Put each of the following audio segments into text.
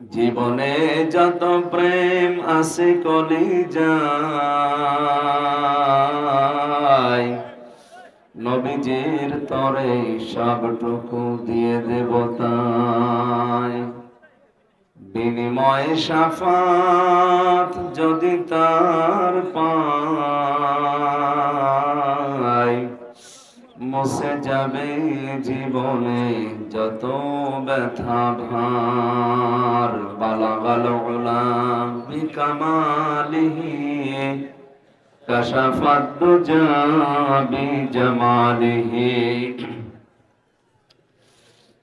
জীবনে যত প্রেম আছে কলিজায়, নবীজির তরে সবটুকু দিয়ে দেব তাই। বিনিময়ে শাফাত যদি তার পাই, মুছে যাবে জীবনে যত ব্যথা ভার। বালাগাল উলা বিকামালিহি কাশাফাদ দুজা বিজামালিহি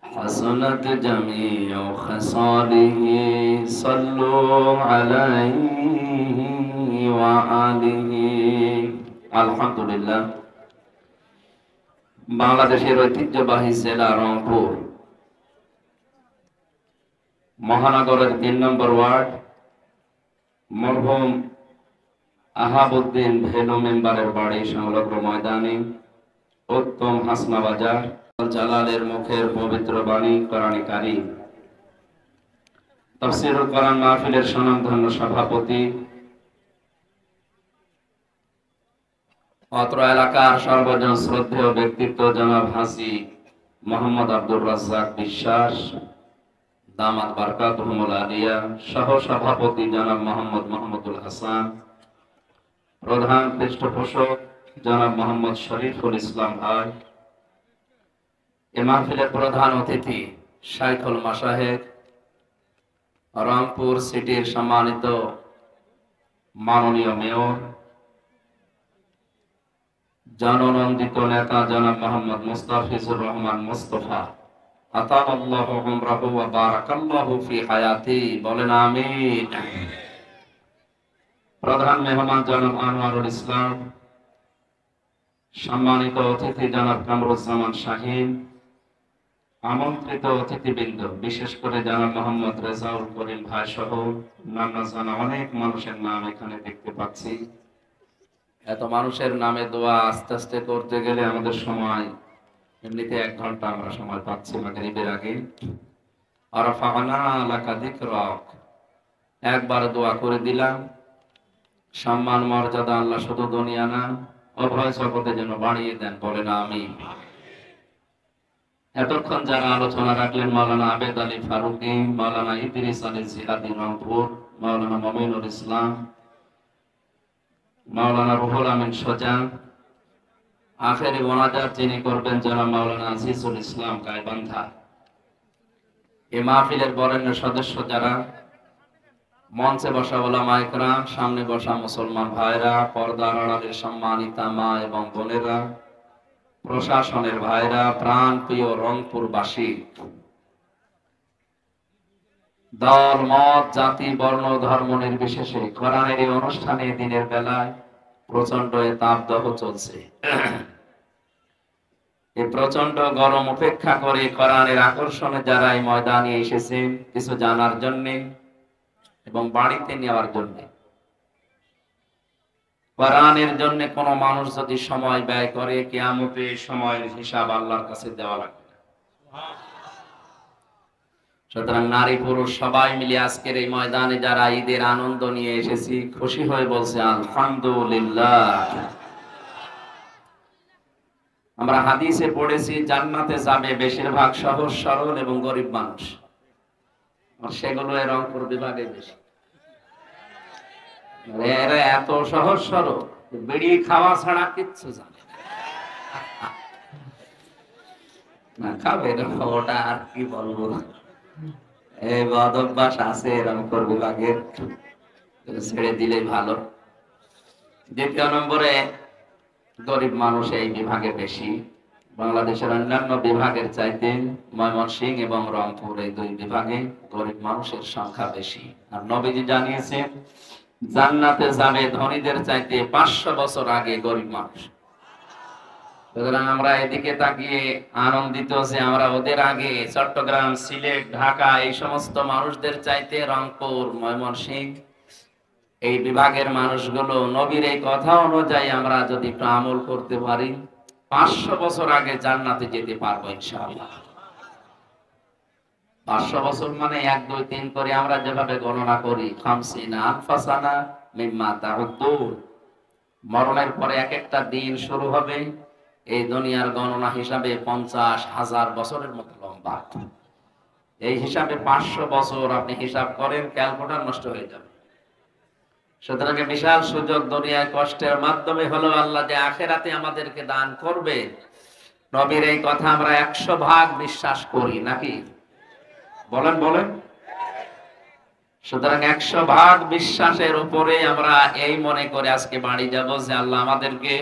حسنت جميع خصاله صلوا عليه وآله। আলহামদুলিল্লাহ। বাংলাদেশের ঐতিহ্যবাহী জেলা রংপুর মহানগরের ৩ নম্বর ওয়ার্ড মরহুম আহাবউদ্দিন ভেনু মেম্বারের বাড়ি সংলগ্ন ময়দানে উত্তম হাসনা বাজার জালালের মুখের পবিত্র বাণী কোরআনে কারীম তাফসীরুল কোরআন মাহফিলের স্বনামধন্য সভাপতি, অত্র এলাকার সর্বজন শ্রদ্ধেয় ব্যক্তিত্ব জনাব হাজী মোহাম্মদ আব্দুর রাজ্জাক বিশ্বাস দামাত বারকাতুহুমুল আলিয়া, সহ সভাপতি জনাব মোহাম্মদ মাহমুদুল হাসান, প্রধান পৃষ্ঠপোষক জনাব মোহাম্মদ শরীফুল ইসলাম ভাই, এ মাহফিলের প্রধান অতিথি শাইখুল মাশায়েখ রংপুর সিটির সম্মানিত মাননীয় মেয়র, জননন্দিত নেতা জনাব মোহাম্মদ মুস্তাফিজুর রহমান মুস্তফা, আতাল্লাহু উমরাহু ওয়া বারাকাল্লাহু ফি হায়াতি, বলেন আমিন। প্রধান মেহমান জনাব আনোয়ারুল ইসলাম, সম্মানিত অতিথি জনাব কামরুজ্জামান শাহীন, আমন্ত্রিত অতিথিবৃন্দ, বিশেষ করে জনাব মোহাম্মদ রেজাউল করিম ভাই সহ নানা জানা অনেক মানুষের নাম এখানে দেখতে পাচ্ছি। এত মানুষের নামে দোয়া আস্তে আস্তে করতে গেলে আমাদের সময়, এমনিতে 1 ঘন্টা আমরা সময় পাচ্ছি মাগরিবের আগে। আরাফানা লাকা যিকরাক, একবার দোয়া করে দিলাম। সম্মান মর্যাদা আল্লাহ শুধু দুনিয়া না, উভয় জগতে যেন বাড়িয়ে দেন, বলেন আমিন। এতক্ষণ যারা আলোচনা রাখলেন মাওলানা আবেদ আলী ফারুকী, মাওলানা ইদ্রিস আলী জিহাদি রংপুর, মাওলানা মমিনুল ইসলাম, মাওলানা রুহুল আমিন সোজান, আখেরি মোনাজাত যিনি করবেন জনাব মাওলানা আজিজুল ইসলাম গাইবান্ধা। এই মাহফিলের বরেণ্য সদস্য যারা, মঞ্চে বসা ওলামায়ে কেরাম, সামনে বসা মুসলমান ভাইরা, পর্দার আড়ালের সম্মানিতা মা এবং বোনেরা, প্রশাসনের ভাইরা, প্রাণ প্রিয় রংপুরবাসী, দল মত জাতি বর্ণ ধর্ম নির্বিশেষে কোরআনের এই অনুষ্ঠানে দিনের বেলায় প্রচন্ড তাপদাহ চলছে। এই প্রচন্ড গরম উপেক্ষা করে কোরআনের আকর্ষণে যারা এই ময়দানে এসেছেন কিছু জানার জন্য এবং বাড়িতে নেওয়ার জন্য, কোরআনের জন্য কোন মানুষ যদি সময় ব্যয় করে, কিয়ামতে সময়ের হিসাব আল্লাহর কাছে দেওয়া লাগবে। সুতরাং নারী পুরুষ সবাই মিলে আজকের এই ময়দানে যারা ঈদের আনন্দ নিয়ে এসেছি, খুশি হয়ে বলছে আলহামদুলিল্লাহ। আমরা হাদিসে পড়েছি জান্নাতে যাবে বেশিরভাগ সহজ সরল এবং গরিব মানুষ, আর সেগুলো রংপুর বিভাগে বেশি। এরা এত সহজ সরল, বিড়ি খাওয়া ছাড়া কিচ্ছু জানে না। খাবে ওটা আর কি বলবো, এই বদ অভ্যাস আছে রংপুর বিভাগের, ছেড়ে দিলে ভালো। দ্বিতীয় নম্বরে গরিব মানুষ এই বিভাগে বেশি। বাংলাদেশের অন্যান্য বিভাগের চাইতে ময়মনসিংহ এবং রংপুর এই 2 বিভাগে গরিব মানুষের সংখ্যা বেশি। আর নবীজি জানিয়েছেন জান্নাতে যাবে ধনীদের চাইতে 500 বছর আগে গরিব মানুষ। সুতরাং আমরা এদিকে তাকিয়ে আনন্দিত যে আমরা ওদের আগে চট্টগ্রাম, সিলেট, ঢাকা এই সমস্ত মানুষদের চাইতে রংপুর, ময়মনসিংহ এই বিভাগের মানুষগুলো নবীর এই কথা অনুযায়ী আমরা যদি একটু আমল করতে পারি, 500 বছর আগে জান্নাতে যেতে পারবো ইনশাআল্লাহ। 500 বছর মানে 1 2 3 করে আমরা যেভাবে গণনা করি, খামসিনা আনফাসানা মিম্মা তাউদ্দুন, মরণের পরে এক একটা দিন শুরু হবে এই দুনিয়ার গণনা হিসাবে 50,000 বছরের মতো লম্বা। এই হিসাবে 500 বছর আপনি হিসাব করেন, ক্যালকুলেটর নষ্ট হয়ে যাবে। সুতরাং বিশাল সুযোগ, দুনিয়ায় কষ্টের মাধ্যমে হলো আল্লাহ যে আখেরাতে আমাদেরকে দান করবে। নবীর এই কথা আমরা 100 ভাগ বিশ্বাস করি নাকি? বলেন বলেন। সুতরাং 100 ভাগ বিশ্বাসের উপরে আমরা এই মনে করে আজকে বাড়ি যাব যে আল্লাহ আমাদেরকে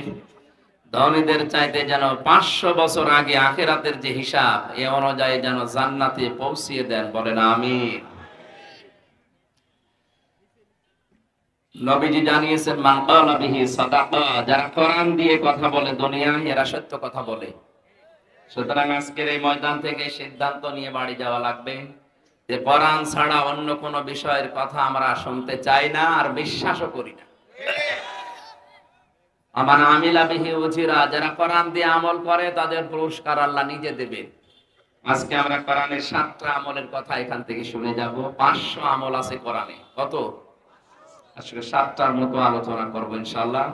ধনীদের চাইতে যেন 500 বছর আগে আখেরাতের যে হিসাব এ অনুযায়ী যেন জান্নাতে পৌঁছিয়ে দেন। বলেন আমিন। নবীজি জানিয়েছেন মান ক্বালা বিহি সাদাকা, যারা কোরআন দিয়ে কথা বলে দুনিয়ায় এরা সত্য কথা বলে। সুতরাং আজকের এই ময়দান থেকে সিদ্ধান্ত নিয়ে বাড়ি যাওয়া লাগবে যে কোরআন ছাড়া অন্য কোন বিষয়ের কথা আমরা শুনতে চাই না, আর বিশ্বাসও করি না। আমার আমিলা বিহি উজিরা, যারা কোরআন দিয়ে আমল করে তাদের পুরস্কার আল্লাহ নিজে দেবে। আজকে আমরা কোরআনের 7টা আমলের কথা এখান থেকে শুনে যাব। 500 আমল আছে কোরআনে। কত? আসলে 7টার মতো আলোচনা করব ইনশাআল্লাহ।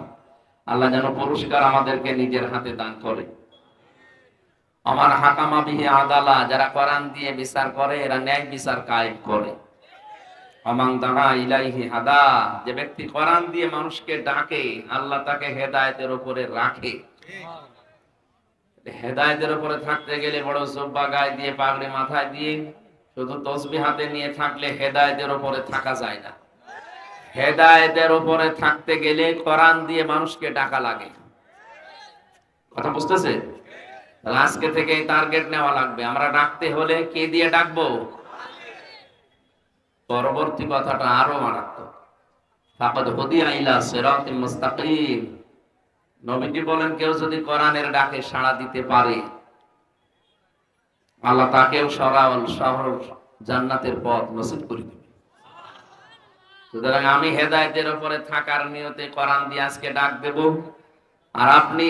আল্লাহ যেন পুরস্কার আমাদেরকে নিজের হাতে দান করে। আমার হাকামা বিহি আদালা, যারা কোরআন দিয়ে বিচার করে এরা ন্যায় বিচার কায়েম করে। আমান দাআ ইলাইহি হাদা, যে ব্যক্তি কোরআন দিয়ে মানুষকে ডাকে আল্লাহ তাকে হেদায়েতের উপরে রাখে। হেদায়েতের উপরে থাকতে গেলে বড় জুব্বা গায়ে দিয়ে পাগড়ি মাথায় দিয়ে শুধু তাসবিহ হাতে নিয়ে থাকলে হেদায়েতের উপরে থাকা যায় না। হেদায়েতের উপরে থাকতে গেলে কোরআন দিয়ে মানুষকে ডাকা লাগে। কথা বুঝতেছে? আজকে থেকে টার্গেট নেওয়া লাগবে। আমরা ডাকতে হলে কে দিয়ে ডাকবো? পরবর্তী কথাটা আরো মারাত্মক। ফাকাদ হুদিয়া ইলা সিরাতিল মুস্তাকিম, নবীজি বলেন কেউ যদি কোরআনের ডাকে সাড়া দিতে পারে আল্লাহ তাকেও সরল জান্নাতের পথ নসিব করে দিবে। সুতরাং আমি হেদায়েতের উপরে থাকার নিয়তে কোরআন দিয়ে আজকে ডাক দেব, আর আপনি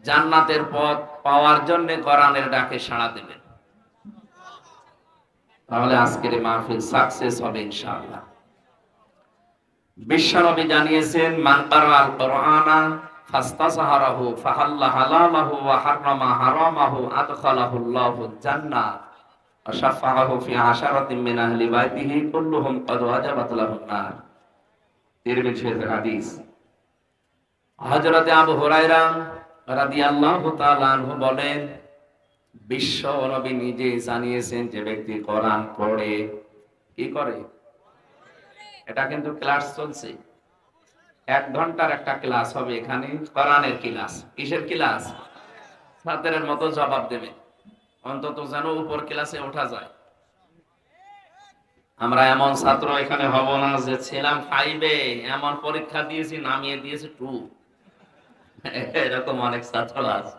জান্নাতের পথ পাওয়ার জন্য কোরআনের ডাকে সাড়া দেবেন। তাহলে আজকের মাহফিল সাকসেস হবে ইনশাআল্লাহ। বিশ্বনবী জানিয়েছেন মান কারাআল কুরআনা ফাস্তাসহারাহু ফাহাল্লা হালালাহু ওয়া হারামা হারামাহু আদখালাহুল্লাহুল জান্নাহ ওয়া শাফাআহু ফি আশারাতিন মিন আহলি বাইতিহি কুল্লুহুম ক্বাদ ওয়াজাবাত লাহুন নার। তিরমিজির হাদিস। হযরত আবু হুরায়রা রাদিয়াল্লাহু তাআলা আনহু বলেন বিশ্ব নবী নিজে জানিয়েছেন যে ব্যক্তি কোরআন পড়ে কি করে, এটা কিন্তু ক্লাস চলছে, 1 ঘন্টার একটা ক্লাস হবে এখানে, কোরআনের ক্লাস। কিসের ক্লাস? ছাত্রের মতো জবাব দেবে, অন্তত যেন উপর ক্লাসে ওঠা যায়। আমরা এমন ছাত্র এখানে হব না যে ছিলাম 5-এ এমন পরীক্ষা দিয়েছি নামিয়ে দিয়েছে 2। এরকম অনেক ছাত্র আছে।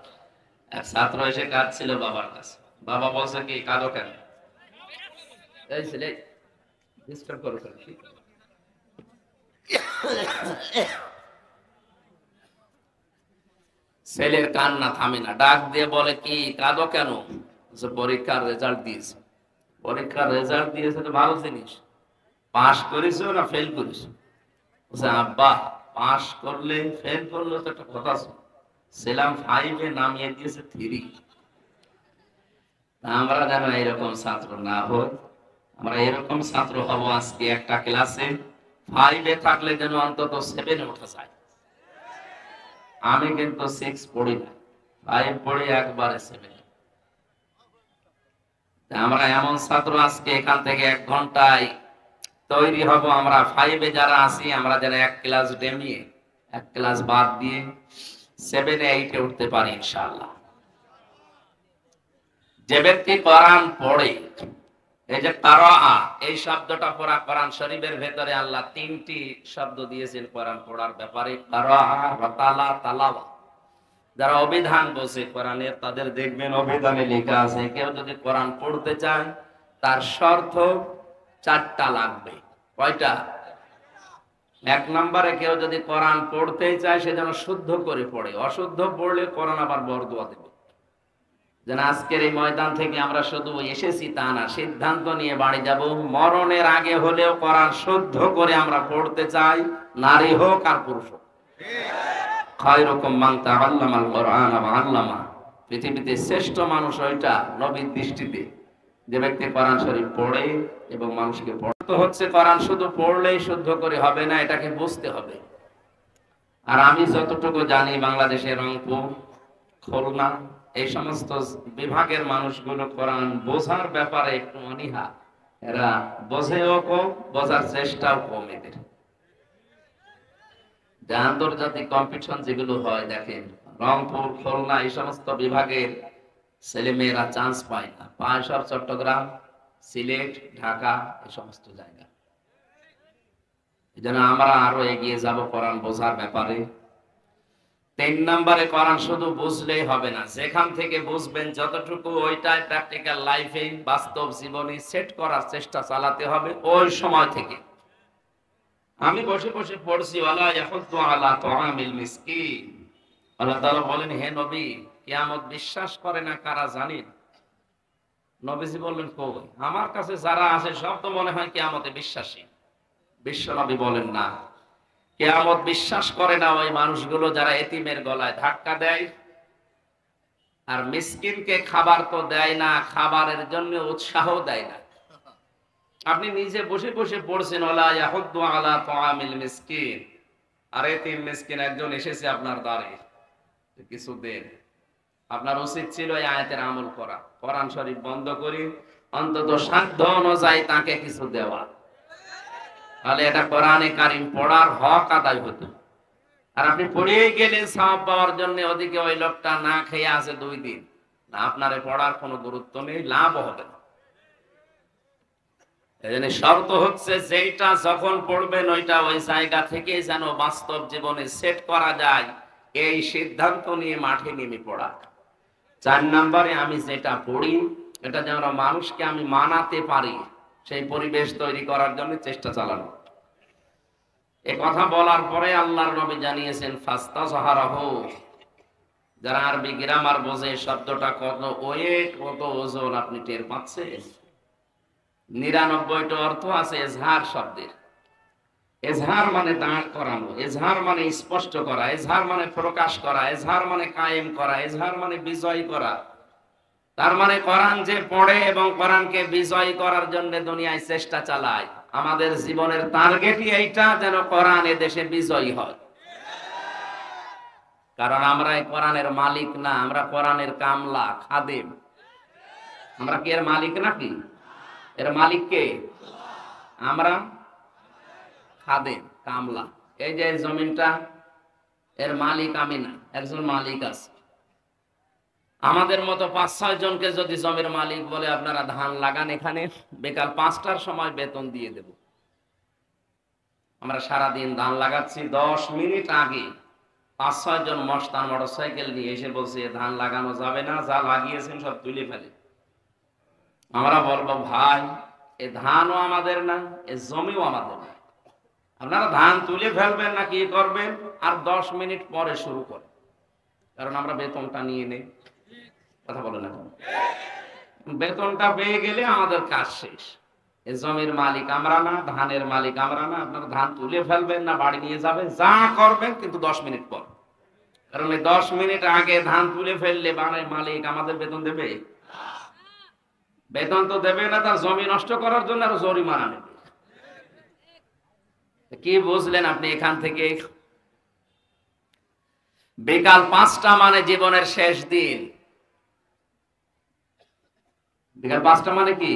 এক ছাত্র এসে কাঁদছিল বাবার কাছে। বাবা বলছে কি কাঁদো কেন? এই ছেলে ডিস্টার্ব করো কেন? ছেলের কান্না থামে না, ডাক দিয়ে বলে কি কাঁদো কেন? পরীক্ষার রেজাল্ট দিয়েছে। পরীক্ষার রেজাল্ট দিয়েছে তো ভালো জিনিস, পাস করেছো না ফেল করেছো? আব্বা পাস করলে ফেল করলে তো একটা কথা ছিল, ছিলাম 5-এ নামিয়ে দিয়েছে 3। আমরা যেন এরকম ছাত্র না হই। আমরা এরকম ছাত্র হব আজকে একটা ক্লাসে 5-এ থাকলে যেন অন্তত 7-এ ওঠা যায়। আমি কিন্তু 6 পড়ি না, 5 পড়ি একবারে 7। আমরা এমন ছাত্র আজকে এখান থেকে 1 ঘন্টায় তৈরি হব। আমরা 5-এ যারা আছি আমরা যেন 1 ক্লাস ডেমিয়ে 1 ক্লাস বাদ দিয়ে 7-এ 8-এ উঠতে পারি ইনশাআল্লাহ। যে ব্যক্তি কোরআন পড়ে, এই যে কারাআ এই শব্দটা পড়া, কোরআন শরীফের ভেতরে আল্লাহ 3টি শব্দ দিয়েছেন কোরআন পড়ার ব্যাপারে, কারাআ ওয়া তালা, তালাওয়া। যারা অভিধান বোঝে কোরআনের তাদের দেখবেন অভিধানে লেখা আছে কেউ যদি কোরআন পড়তে চায় তার শর্ত 4টা লাগবে। কয়টা? 1 নম্বরে কেউ যদি কোরআন পড়তে চায় সে যেন শুদ্ধ করে পড়ে, অশুদ্ধ পড়লে কোরআন আবার বরদোয়া দেবে। যেন আজকের এই ময়দান থেকে আমরা শুধু এসেছি তা না, সিদ্ধান্ত নিয়ে বাড়ি যাব, মরণের আগে হলেও কোরআন শুদ্ধ করে আমরা পড়তে চাই, নারী হোক আর পুরুষ হোক। খায়রুকুম মান তাআল্লামাল কোরআন ওয়া আল্লামা। পৃথিবীতে শ্রেষ্ঠ মানুষ ওইটা নবীর দৃষ্টিতে, যে ব্যক্তি কোরআন শরীফ পড়ে এবং মানুষকে পড়তে হচ্ছে। কোরআন শুধু পড়লেই শুদ্ধ করে হবে না, এটাকে বুঝতে হবে। আর আমি যতটুকু জানি, বাংলাদেশের রংপুর, খুলনা এই সমস্ত বিভাগের মানুষগুলো কোরআন বোঝার ব্যাপারে একটু অনীহা। এরা বোঝেও কম, বোঝার চেষ্টাও কম এদের। যে আন্তর্জাতিক কম্পিটিশন যেগুলো হয় দেখেন, রংপুর, খুলনা এই সমস্ত বিভাগের ছেলে মেয়েরা চান্স পায় না, পায় সব চট্টগ্রাম, সিলেট, ঢাকা এই সমস্ত জায়গা। এই জন্য আমরা আরো এগিয়ে যাব কোরআন বোঝার ব্যাপারে। 3 নম্বরে, কোরআন শুধু বুঝলেই হবে না, যেখান থেকে বুঝবেন যতটুকু ওইটাই প্র্যাকটিক্যাল লাইফে, বাস্তব জীবনে সেট করার চেষ্টা চালাতে হবে ওই সময় থেকে। আমি বসে বসে পড়ছি, ওয়ালা ইয়াহুদ্দু আলা তুআমিল মিসকিন। আল্লাহ তাআলা বলেন, হে নবী, কিয়ামত বিশ্বাস করে না কারা জানেন? নবীজি বললেন, কই? আমার কাছে যারা আছে সব তো মনে হয় কিয়ামতে বিশ্বাসী। বিশ্ব নবী বলেন, না, কিয়ামত বিশ্বাস করে না ওই মানুষগুলো যারা এতিমের গলায় ধাক্কা দেয় আর মিসকিনকে খাবার তো দেয় না, খাবারের জন্য উৎসাহ দেয় না। আপনি নিজে বসে বসে পড়ছেন, ওয়ালা ইয়াহুদ্দু আলা তুআমিল মিসকিন, আর এতিম মিসকিন একজন এসেছে আপনার দ্বারে, কিছু দেন। আপনার উচিত ছিল এই আয়াতের আমল করা, কোরআন শরীফ বন্ধ করি অন্তত সাধ্য অনুযায়ী তাকে কিছু দেওয়া। তাহলে এটা কোরআনে কারিম পড়ার হক আদায় হতো। আর আপনি পড়ে গেলেন সওয়াব পাওয়ার জন্য, ওদিকে ওই লোকটা না খেয়ে আছে 2 দিন, না আপনার পড়ার কোনো গুরুত্ব নেই, লাভ হবে না। এজন্য শর্ত হচ্ছে, যেটা যখন পড়বেন ওইটা ওই জায়গা থেকে যেন বাস্তব জীবনে সেট করা যায়, এই সিদ্ধান্ত নিয়ে মাঠে নেমে পড়া। 4 নম্বরে, আমি যেটা পড়ি এটা যেন মানুষকে আমি মানাতে পারি, সেই পরিবেশ তৈরি করার জন্য চেষ্টা চালানো। এই কথা বলার পরে আল্লাহর নবী জানিয়েছেন, ফাস্তাযহারাহু। যারা আরবি গ্রামার বোঝে, শব্দটা কত ওয়েট, কত ওজন আপনি টের পাচ্ছেন? 99টা অর্থ আছে এজহার শব্দের। এজহার মানে দাঁড় করানো, এজহার মানে স্পষ্ট করা, এজহার মানে প্রকাশ করা, এজহার মানে কায়েম করা, এজহার মানে বিজয় করা। তার মানে কোরআন যে পড়ে এবং কোরআনকে বিজয় করার জন্য দুনিয়ায় চেষ্টা চালায়, আমাদের জীবনের টার্গেটই এইটা, যেন কোরআন এ দেশে বিজয়ী হয়। কারণ আমরা এই কোরআনের মালিক না, আমরা কোরআনের কামলা, খাদেম। আমরা কি এর মালিক নাকি? এর মালিক কে? আমরা খাদেম, কামলা। এই যে জমিনটা, এর মালিক আমি না, একজন মালিক আছে। আমাদের মতো 5-6 জনকে যদি জমির মালিক বলে, আপনারা ধান লাগান এখানে, বিকাল 5টার সময় বেতন দিয়ে দেব। আমরা সারাদিন ধান লাগাচ্ছি, 10 মিনিট আগে 5-6 জন মস্তান মোটরসাইকেল নিয়ে এসে বলছে ধান লাগানো যাবে না, যা লাগিয়েছেন সব তুলে ফেলে। আমরা বলবো, ভাই এ ধানও আমাদের না, এ জমিও আমাদের না, আপনারা ধান তুলে ফেলবেন না কি করবেন, আর 10 মিনিট পরে শুরু করেন, কারণ আমরা বেতনটা নিয়ে নেই। কথা বলে না, বেতনটা পেয়ে গেলে আমাদের কাজ শেষ। এই জমির মালিক আমরা না, ধানের মালিক আমরা না, আপনারা ধান তুলে ফেলবেন না বাড়ি নিয়ে যাবেন, যা করবেন, কিন্তু 10 মিনিট পর। কারণ এই 10 মিনিট আগে ধান তুলে ফেললে বাড়ির মালিক আমাদের বেতন দেবে? বেতন তো দেবে না, তার জমি নষ্ট করার জন্য আরো জরিমানা নেবে। কি বুঝলেন আপনি এখান থেকে? বিকাল 5টা মানে জীবনের শেষ দিন। বিকাল 5টা মানে কি?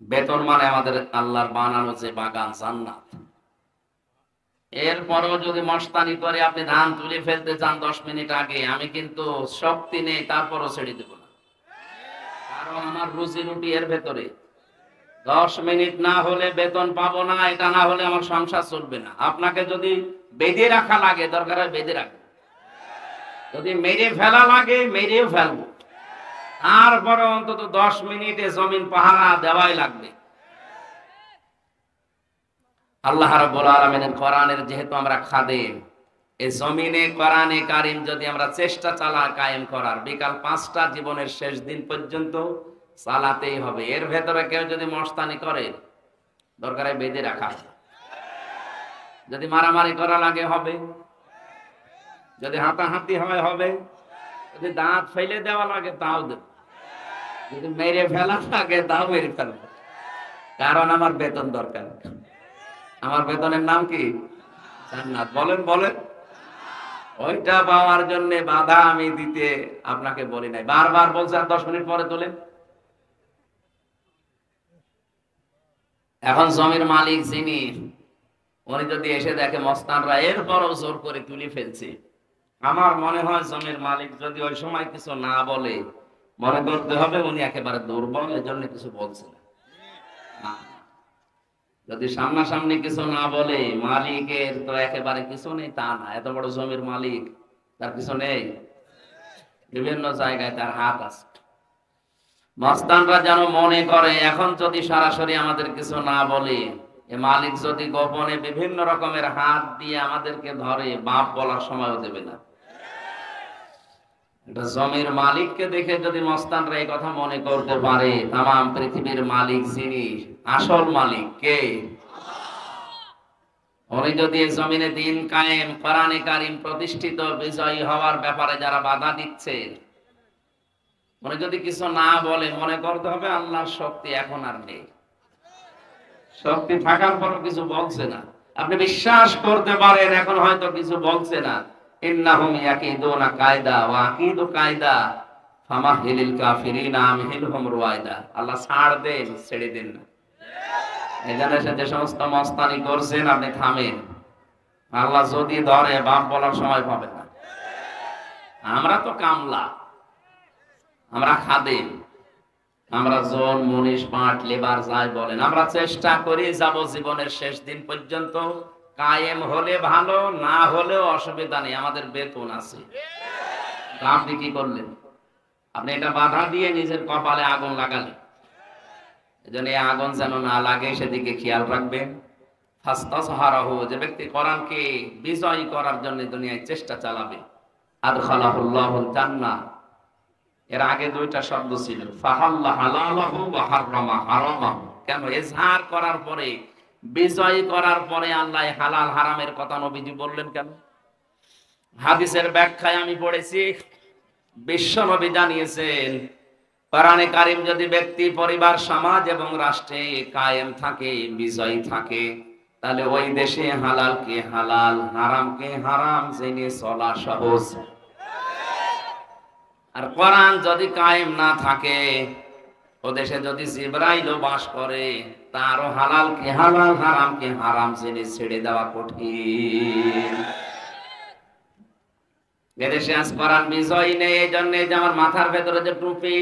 বেতন মানে আমাদের আল্লাহর বানানো যে বাগান, জান্নাত। এরপরেও যদি মস্তানি করে আপনি ধান তুলে ফেলতে চান 10 মিনিট আগে, আমি কিন্তু শক্তি নেই, তারপরও ছেড়ে দেব না। কারণ আমার রুজি রুটি এর ভেতরে। 10 মিনিট না হলে বেতন পাবো না, এটা না হলে আমার সংসার চলবে না। আপনাকে যদি বেঁধে রাখা লাগে, দরকার হয় বেঁধে রাখবো। যদি মেরে ফেলা লাগে, মেরেও ফেলবো। তারপরে অন্তত 10 মিনিটে জমিন পাহারা দেওয়াই লাগবে। আল্লাহ রাব্বুল আলামিনের কোরআনের যেহেতু আমরা খাদেম, এই জমিনে কোরআনে কারিম যদি আমরা চেষ্টা চালাই কায়েম করার, বিকাল 5টা জীবনের শেষ দিন পর্যন্ত চালাতেই হবে। এর ভেতরে কেউ যদি মস্তানি করে, দরকারে বেঁধে রাখা, যদি মারামারি করা লাগে হবে, যদি হাতাহাতি হয় হবে, যদি দাঁত ফেলে দেওয়া লাগে তাও দেব, যদি মেরে ফেলা লাগে তাও মেরে ফেলবো, কারণ আমার বেতন দরকার। আমার বেতনের নাম কি? জান্নাত। বলেন বলেন। ওইটা পাওয়ার জন্য বাধা আমি দিতে আপনাকে বলি নাই, বারবার বলছে। আর 10 মিনিট পরে তোলেন। এখন জমির মালিক যিনি, উনি যদি এসে দেখে মস্তানরা এরপরও জোর করে তুলে ফেলছে, আমার মনে হয় জমির মালিক যদি ওই সময় কিছু না বলে, মনে করতে হবে উনি একেবারে দুর্বল, এজন্য কিছু বলছে না। যদি সামনাসামনি কিছু না বলে, মালিকের তো একেবারে কিছু নেই তা না, এত বড় জমির মালিক, তার কিছু নেই, বিভিন্ন জায়গায় তার হাত আছে। মস্তানরা যেন মনে করে এখন যদি সরাসরি আমাদের কিছু না বলে, এ মালিক যদি গোপনে বিভিন্ন রকমের হাত দিয়ে আমাদেরকে ধরে, বাপ বলার সময়ও দেবে না। এটা জমির মালিককে দেখে যদি মস্তানরা এই কথা মনে করতে পারে, তামাম পৃথিবীর মালিক যিনি, আসল মালিক কে, উনি যদি এই জমিনে দিন কায়েম, কোরআনে কারিম প্রতিষ্ঠিত, বিজয়ী হওয়ার ব্যাপারে যারা বাধা দিচ্ছে, উনি যদি কিছু না বলে, মনে করতে হবে আল্লাহর শক্তি এখন আর নেই। শক্তি থাকার পরও কিছু বলছে না। আপনি বিশ্বাস করতে পারেন এখন হয়তো কিছু বলছে না। ইন্নাহুম ইয়াকিদুনা কায়দা ওয়া আকিদু কায়দা ফামাহিলিল কাফিরিনা আমহিলহুম রুয়াইদা। আল্লাহ ছাড় দেন, ছেড়ে দেন না। এখানে যে সমস্ত মস্তানি করছেন আপনি থামেন। আল্লাহ যদি ধরে, বাপ বলার সময় পাবেন না। আমরা তো কামলা, আমরা খাদেম, আমরা জন, মুনিশ, পাট, লেবার যাই বলেন, আমরা চেষ্টা করি যাব জীবনের শেষ দিন পর্যন্ত। কায়েম হলে ভালো, না হলেও অসুবিধা নেই, আমাদের বেতন আছে। আপনি কি করলেন? আপনি এটা বাধা দিয়ে নিজের কপালে আগুন লাগালেন। এজন্য এই আগুন যেন না লাগে সেদিকে খেয়াল রাখবেন। ফাস্তাসহারাহু, যে ব্যক্তি কোরআনকে বিজয়ী করার জন্য দুনিয়ায় চেষ্টা চালাবে, আদখালাহুল্লাহুল জান্নাহ। এর আগে 2টা শব্দ ছিল, ফাহাল্লা হালালাহু ওয়া হাররামা হারামাহু। কেন? ইজহার করার পরে, বিজয় করার পরে আল্লাহ হালাল হারামের কথা নবীজি বললেন কেন? হাদিসের ব্যাখ্যায় আমি পড়েছি, বিশ্ব নবী জানিয়েছেন, কোরআনে কারিম যদি ব্যক্তি, পরিবার, সমাজ এবং রাষ্ট্রে কায়েম থাকে, বিজয়ী থাকে, তাহলে ওই দেশে হালালকে হালাল, হারামকে হারাম জেনে চলা সহজ। আর কোরআন যদি কায়েম না থাকে, ও দেশে যদি জিবরাইলও বাস করে, তারও হালালকে হালাল, হারামকে হারাম জেনে ছেড়ে দেওয়া কঠিন। এদেশে আজ কোরআন বিজয় নেই। এই জন্য যে আমার মাথার ভেতরে যে টুপি,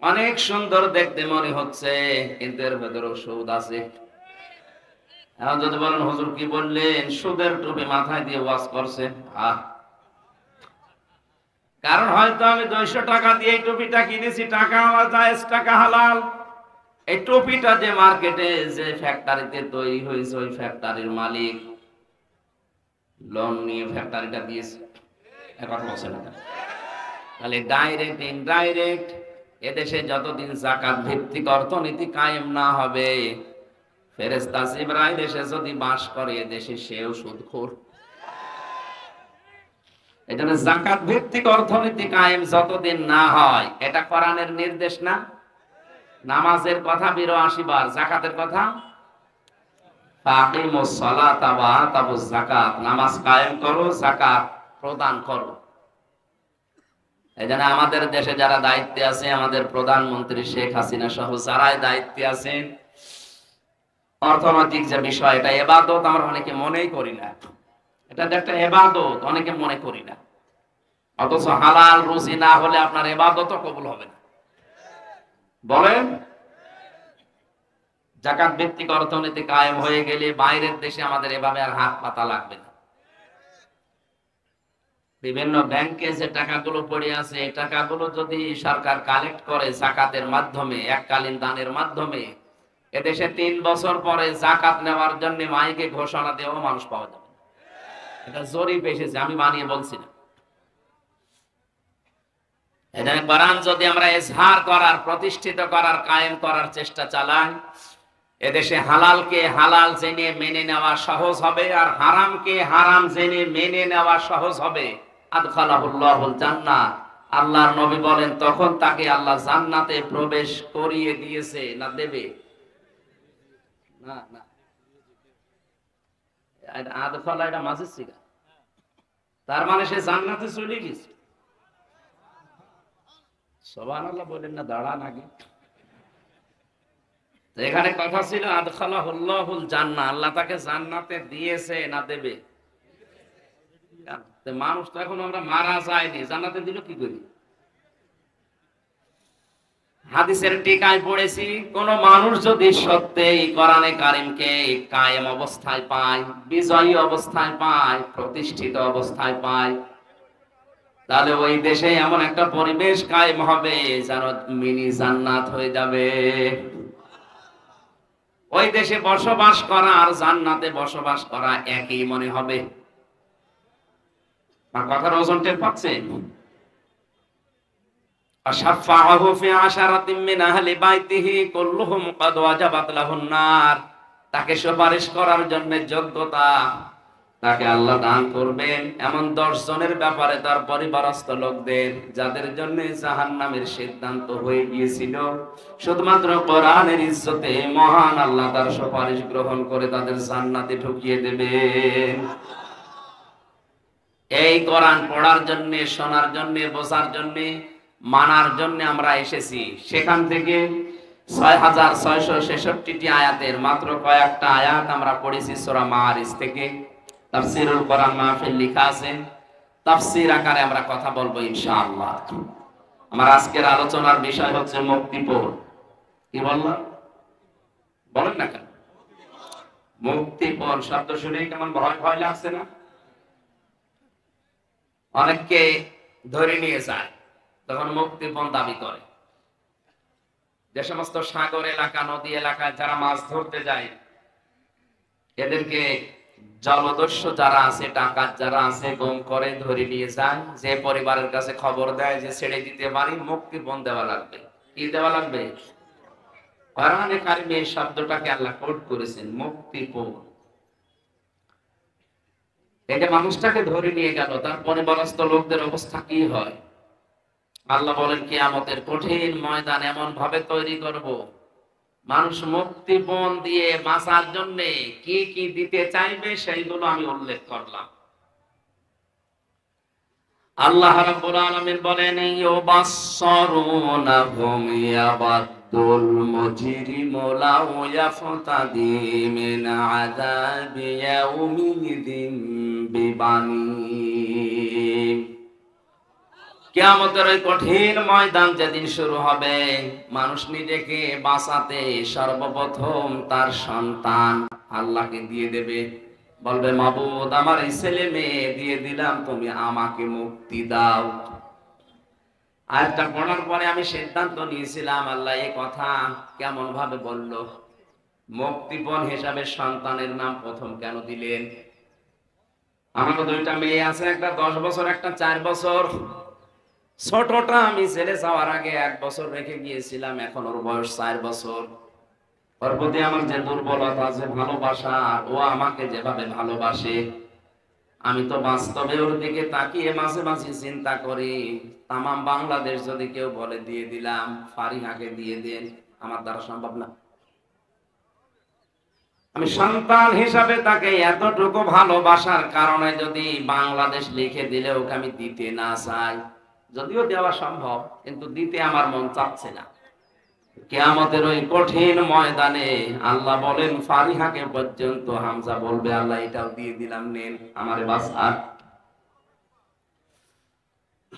অনেক সুন্দর দেখতে মনে হচ্ছে, কিন্তু এর ভেতরে সুদ আছে। এখন যদি বলেন হুজুর কি বললেন, সুদের টুপি মাথায় দিয়ে ওয়াজ করছে, কারণ হয়তো আমি 200 টাকা দিয়ে এই টুপিটা কিনেছি, টাকা আমার জায়েজ, টাকা হালাল। এই টুপিটা যে মার্কেটে, যে ফ্যাক্টরিতে তৈরি হয়েছে, ওই ফ্যাক্টরির মালিক লোন নিয়ে ফ্যাক্টরিটা দিয়েছে, কথা বলছে না। তাহলে ডাইরেক্ট ইনডাইরেক্ট এদেশে যতদিন যাকাত ভিত্তিক অর্থনীতি কায়েম না হবে, ফেরেশতা জিবরাইল দেশে যদি বাস করে, এদেশে সেও সুদখোর। এজন্য যাকাত ভিত্তিক অর্থনীতি কায়েম যতদিন না হয়, এটা কোরআনের নির্দেশ না? নামাজের কথা 82 বার, যাকাতের কথা ফাকিমুস সালাতা ওয়া আতাবুজ যাকাত, নামাজ কায়েম করো, যাকাত প্রদান করো। এজন্য আমাদের দেশে যারা দায়িত্বে আছে, আমাদের প্রধানমন্ত্রী শেখ হাসিনা সহ যারাই দায়িত্বে আছেন, অর্থনৈতিক যে বিষয়, এটা ইবাদত আমরা অনেকে মনেই করি না। এটা একটা ইবাদত, অনেকে মনে করি না। অথচ হালাল রুজি না হলে আপনার ইবাদতও কবুল হবে না। বলেন, যাকাত ভিত্তিক অর্থনীতি কায়েম হয়ে গেলে বাইরের দেশে আমাদের এভাবে আর হাত পাতা লাগবে না। বিভিন্ন ব্যাংকে যে টাকাগুলো পড়ে আছে, এই টাকাগুলো যদি সরকার কালেক্ট করে যাকাতের মাধ্যমে, এককালীন দানের মাধ্যমে, এদেশে 3 বছর পরে যাকাত নেওয়ার জন্য মাইকে ঘোষণা দেওয়া মানুষ পাওয়া যাবে। এটা জরিপ এসেছে, আমি বানিয়ে বলছি না। এটা কোরআন যদি আমরা ইজহার করার, প্রতিষ্ঠিত করার, কায়েম করার চেষ্টা চালাই, এদেশে হালালকে হালাল জেনে মেনে নেওয়া সহজ হবে, আর হারামকে হারাম জেনে মেনে নেওয়া সহজ হবে। আদখালাহুল্লাহুল জান্নাহ, আল্লাহর নবী বলেন তখন তাকে আল্লাহ জান্নাতে প্রবেশ করিয়ে দিয়েছে, না দেবে? না না, আদখালা এটা মাঝের সিগা, তার মানে সে জান্নাতে চলে গেছে। সুবহানাল্লাহ বলেন না, দাঁড়ান আগে। এখানে কথা ছিল আদখালাহুল্লাহুল জান্নাহ, আল্লাহ তাকে জান্নাতে দিয়েছে না দেবে? মানুষ তো এখন আমরা মারা যায়নি, জান্নাতে দিল কি করি? হাদিসের টিকায় পড়েছি, কোন মানুষ যদি সত্যিই কোরআনে কারিমকে কায়েম অবস্থায় পায়, বিজয়ী অবস্থায় পায়, প্রতিষ্ঠিত অবস্থায় পায়, তাহলে ওই দেশে এমন একটা পরিবেশ কায়েম হবে যেন মিনি জান্নাত হয়ে যাবে। ওই দেশে বসবাস করা আর জান্নাতে বসবাস করা একই মনে হবে। আর কথার ওজন টের পাচ্ছেন? আশাফাহু ফি আশারাতিন মিন আহলি বাইতিহি কুল্লুহুম ক্বাদ ওয়াজাবাত লাহুন নার, তাকে সুপারিশ করার জন্য যোগ্যতা তাকে আল্লাহ দান করবেন এমন 10 জনের ব্যাপারে তার পরিবারস্থ লোকদের, যাদের জন্য জাহান্নামের সিদ্ধান্ত হয়ে গিয়েছিল, শুধুমাত্র কোরআনের ইজ্জতে মহান আল্লাহ তার সুপারিশ গ্রহণ করে তাদের জান্নাতে ঢুকিয়ে দেবেন। এই কোরআন পড়ার জন্য, শোনার জন্য, বোঝার জন্য, মানার জন্য আমরা এসেছি। সেখান থেকে 6666টি আয়াতের মাত্র কয়েকটা আয়াত আমরা পড়েছি সূরা মাআরিজ থেকে। তাফসীরুল কোরআন মাহফিল লেখা আছে, তাফসীর আকারে আমরা কথা বলবো ইনশাআল্লাহ। আমার আজকের আলোচনার বিষয় হচ্ছে মুক্তিপণ। কি বললাম? বলেন না কেন? মুক্তিপণ শব্দ শুনে কেমন ভয় ভয় লাগছে না? অনেককে ধরে নিয়ে যায়, তখন মুক্তিপণ দাবি করে। যে সমস্ত সাগর এলাকা, নদী এলাকায় যারা মাছ ধরতে যায়, এদেরকে জলদস্যু যারা আছে, ডাকাত যারা আছে, গুম করে ধরে নিয়ে যায়। যে পরিবারের কাছে খবর দেয় যে ছেড়ে দিতে পারি, মুক্তিপণ দেওয়া লাগবে। কি দেওয়া লাগবে? কোরআনে কারিমে এই শব্দটাকে আল্লাহ কোট করেছেন, মুক্তিপণ। এটা মানুষটাকে ধরে নিয়ে গেল, তার পরিবারস্থ লোকদের অবস্থা কি হয়? আল্লাহ বলেন কিয়ামতের কঠিন ময়দান এমন ভাবে তৈরি করব, মানুষ মুক্তিপণ দিয়ে বাঁচার জন্য কি কি দিতে চাইবে সেইগুলো আমি উল্লেখ করলাম। আল্লাহ রাব্বুল আলামিন বলেন ইউবাসসিরুনাহুম ইয়াবাদুল মুজরিমু লাউ ইয়াফতাদি মিন আযাবি ইয়াউমিদিন বিবানি। কিয়ামতের ওই কঠিন ময়দান যেদিন শুরু হবে, মানুষ নিজেকে বাঁচাতে সর্বপ্রথম তার সন্তান আল্লাহকে দিয়ে দেবে। বলবে, মাবুদ আমার এই ছেলে মেয়ে দিয়ে দিলাম, তুমি আমাকে মুক্তি দাও। আয়াতটা পড়ার পরে আমি সিদ্ধান্ত নিয়েছিলাম, আল্লাহ এই কথা কেমন ভাবে বলল? মুক্তিপণ হিসাবে সন্তানের নাম প্রথম কেন দিলেন? আমার 2টা মেয়ে আছে, একটা 10 বছর, একটা 4 বছর। ছোটটা আমি ছেলে যাওয়ার আগে 1 বছর রেখে গিয়েছিলাম, এখন ওর বয়স 4 বছর। ওর প্রতি আমার যে দুর্বলতা, যে ভালোবাসা, ও আমাকে যেভাবে ভালোবাসে, আমি তো বাস্তবে ওর দিকে তাকিয়ে মাঝে মাঝে চিন্তা করি, তামাম বাংলাদেশ যদি কেউ বলে দিয়ে দিলাম, ফারিহাকে দিয়ে দেন, আমার দ্বারা সম্ভব না। আমি সন্তান হিসাবে তাকে এতটুকু ভালোবাসার কারণে যদি বাংলাদেশ লিখে দিলে ওকে আমি দিতে না চাই, যদিও দেওয়া সম্ভব, কিন্তু দিতে আমার মন চাচ্ছে না। কিয়ামতের ওই কঠিন ময়দানে আল্লাহ বলেন ফারিহাকে পর্যন্ত, হামজা বলবে আল্লাহ এটাও দিয়ে দিলাম, নেন আমারে বাঁচান।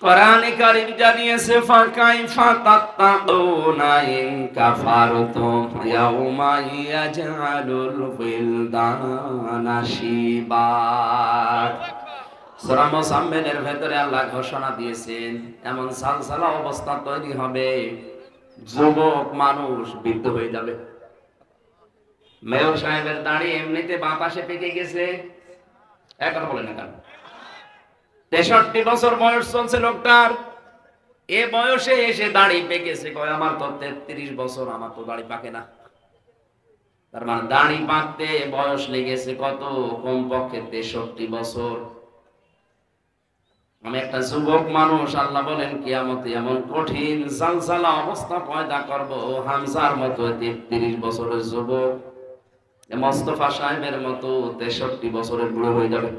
কোরআনে কারীম জানিয়েছে ফাকাইফা তাত্তাকুনা ইন কাফারতুম ইয়াউমা ইয়াজআলুল ফিলদানা শিবা। সূরা মুসাম্মিলের ভেতরে আল্লাহ ঘোষণা দিয়েছেন, এমন সালসালা অবস্থা তৈরি হবে, যুবক মানুষ বৃদ্ধ হয়ে যাবে। মেয়র সাহেবের দাড়ি এমনিতে বাতাসে পেকে গেছে, এখন বলে না কেন? 63 বছর বয়স চলছে লোকটার, এ বয়সে এসে দাড়ি পেকেছে। কয় আমার তো 33 বছর, আমার তো দাড়ি পাকে না। তার মানে দাড়ি পাকতে বয়স লেগেছে কত? কমপক্ষে 63 বছর। আমি একটা যুবক মানুষ, আল্লাহ বলেন কিয়ামতে এমন কঠিন জালজালা অবস্থা পয়দা করব, হামজার মতো 33 বছরের যুবক মোস্তফা সাহেবের মতো 63 বছরের বুড়ো হয়ে যাবে।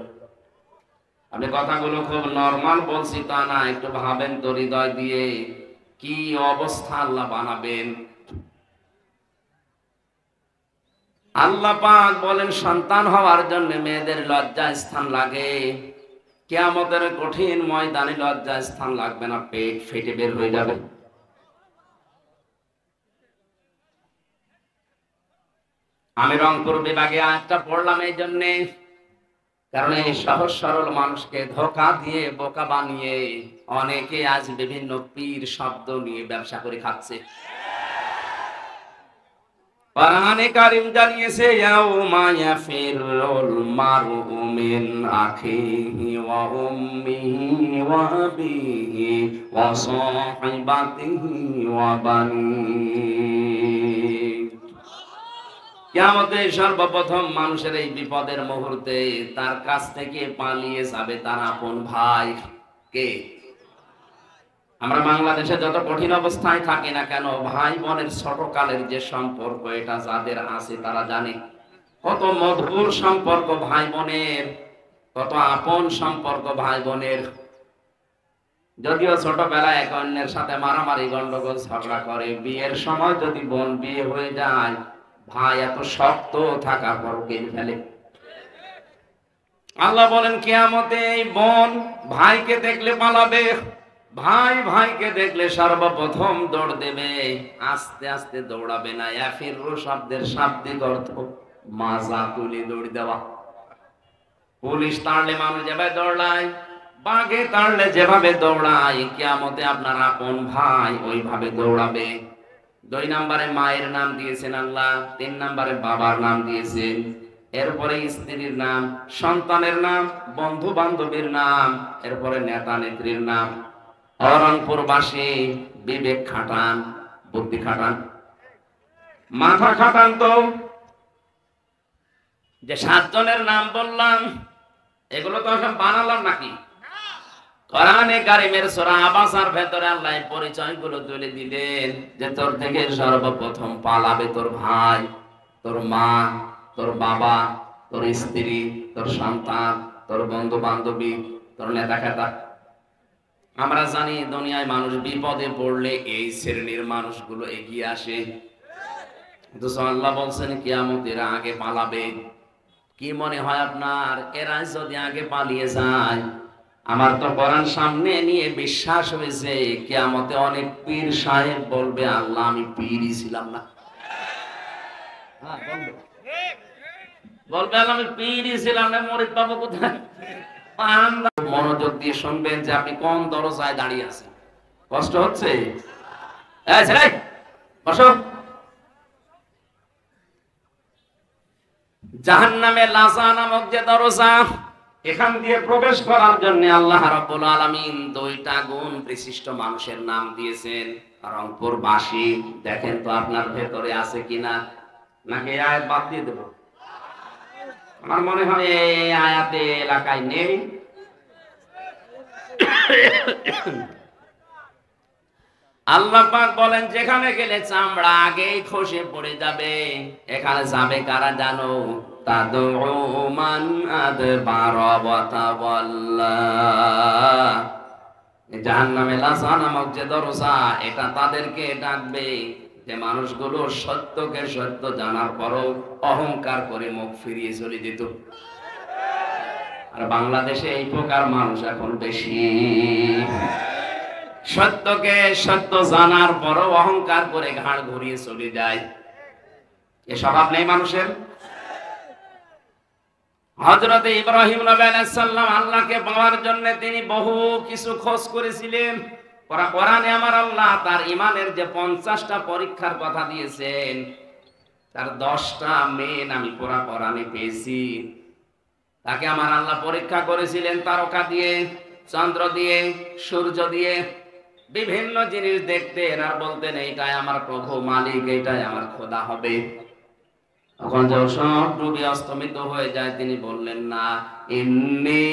আমি কথাগুলো খুব নরমাল বলছি তা না, একটু ভাবেন তো হৃদয় দিয়ে কি অবস্থা আল্লাহ বানাবেন। আল্লাহ পাক বলেন সন্তান হওয়ার জন্য মেয়েদের লজ্জা স্থান লাগে, কিয়ামতের কঠিন ময়দানে লজ্জা স্থান লাগবে না, পেট ফেটে বের হয়ে যাবে। আমি রংপুর বিভাগে আজটা পড়লাম এই জন্যে, কারণ এই সহজ সরল মানুষকে ধোঁকা দিয়ে বোকা বানিয়ে অনেকে আজ বিভিন্ন পীর শব্দ নিয়ে ব্যবসা করে খাচ্ছে। কোরআনে কারীম জানিয়েছে ইয়াউমা ইয়াফিরুল মারউ মিন আখিহি ওয়া উম্মিহি ওয়া আবিহি ওয়া সাহিবাতিহি ওয়া বানিহি। কিয়ামতে সর্বপ্রথম মানুষের এই বিপদের মুহূর্তে তার কাছ থেকে পালিয়ে যাবে তার আপন ভাই। কে? আমরা বাংলাদেশে যত কঠিন অবস্থায় থাকি না কেন, ভাই বোনের ছোটকালের যে সম্পর্ক, এটা যাদের আছে তারা জানে কত মধুর সম্পর্ক ভাই বোনের, কত আপন সম্পর্ক ভাই বোনের। যদিও ছোটবেলায় এক অন্যের সাথে মারামারি গন্ডগোল ঝগড়া করে, বিয়ের সময় যদি বোন বিয়ে হয়ে যায়, ভাই এত শক্ত থাকার পর কেটে ফেলে। আল্লাহ বলেন কিয়ামতে এই বোন ভাইকে দেখলে পালাবে, ভাই ভাইকে দেখলে সর্বপ্রথম দৌড় দেবে, আস্তে আস্তে দৌড়াবে না। ইয়াফিরু শব্দের শাব্দিক অর্থ মাজা তুলে দৌড় দেওয়া। পুলিশ তাড়লে মানুষ যেভাবে দৌড়ায়, বাঘে তাড়লে যেভাবে দৌড়ায়, কিয়ামতে আপনার আপন ভাই ওইভাবে দৌড়াবে। 2 নম্বরে মায়ের নাম দিয়েছেন আল্লাহ, 3 নম্বরে বাবার নাম দিয়েছেন, এরপরে স্ত্রীর নাম, সন্তানের নাম, বন্ধু বান্ধবীর নাম, এরপরে নেতা নেত্রীর নাম। রংপুরবাসী বিবেক খাটান, বুদ্ধি খাটান, মাথা খাটান তো। যে 7 জনের নাম বললাম, এগুলো তো সব বানালাম নাকি? কোরআনে কারীমের সূরা আবাসার ভেতরে আল্লাহ পরিচয়গুলো তুলে দিলেন যে তোর থেকে সর্বপ্রথম পালাবে তোর ভাই, তোর মা, তোর বাবা, তোর স্ত্রী, তোর সন্তান, তোর বন্ধু বান্ধবী, তোর নেতা খেতা। আমরা জানি দুনিয়ায় মানুষ বিপদে পড়লে এই শ্রেণীর মানুষগুলো এগিয়ে আসে, কিন্তু আল্লাহ বলছেন কিয়ামতের আগে পালাবে। কি মনে হয় আপনার, এরা যদি আগে পালিয়ে যায়? আমার তো কোরআন সামনে নিয়ে বিশ্বাস হয়েছে কিয়ামতে অনেক পীর সাহেব বলবে আল্লাহ আমি পীরই ছিলাম না। বলবে আল্লাহ আমি পীরই ছিলাম না, মরিদ পাবো কোথায়? মনোযোগ দিয়ে শুনবেন যে আপনি কোন দরজায় দাঁড়িয়ে আছেন। কষ্ট হচ্ছে? বসো। জাহান্নামে লাযা নামক যে দরজা, এখান দিয়ে প্রবেশ করার জন্য আল্লাহ রাব্বুল আলামিন 2টা গুণ বিশিষ্ট মানুষের নাম দিয়েছেন। রংপুরবাসী দেখেন তো আপনার ভেতরে আছে কিনা, নাকি এই আয়াত বাদ দিয়ে দেব? আমার মনে হয় এই আয়াতে এলাকায় নেই। আল্লাহ পাক বলেন যেখানে গেলে চামড়া আগেই খসে পড়ে যাবে, এখানে যাবে কারা জানো? তাদউ মান আদবারা ওয়া তাওয়াল্লা। জাহান্নামে লাযা নামক যে দরজা, এটা তাদেরকে ডাকবে যে মানুষগুলো সত্যকে সত্য জানার পরও অহংকার করে মুখ ফিরিয়ে চলে যেত। আর বাংলাদেশে এই প্রকার মানুষ এখন বেশি। সত্যকে সত্য জানার পরও অহংকার করে ঘাড় ঘুরিয়ে চলে যায়। এ স্বভাব নেই মানুষের। হযরত ইব্রাহিম নবী আলাইহিস সালাম আল্লাহকে পাওয়ার জন্য তিনি বহু কিছু খোঁজ করেছিলেন। কোরআনে আমার আল্লাহ তার ঈমানের যে 50টা পরীক্ষার কথা দিয়েছেন, তার 10টা মেন আমি পুরা কোরআনে পেয়েছি। তাকে আমার আল্লাহ পরীক্ষা করেছিলেন তারকা দিয়ে, চন্দ্র দিয়ে, সূর্য দিয়ে, বিভিন্ন জিনিস দেখতেন আর বলতেন এইটাই আমার প্রভু মালিক, এইটাই আমার খোদা হবে। তখন যখন সব ডুবে অস্তমিত হয়ে যায় তিনি বললেন না, ইন্নী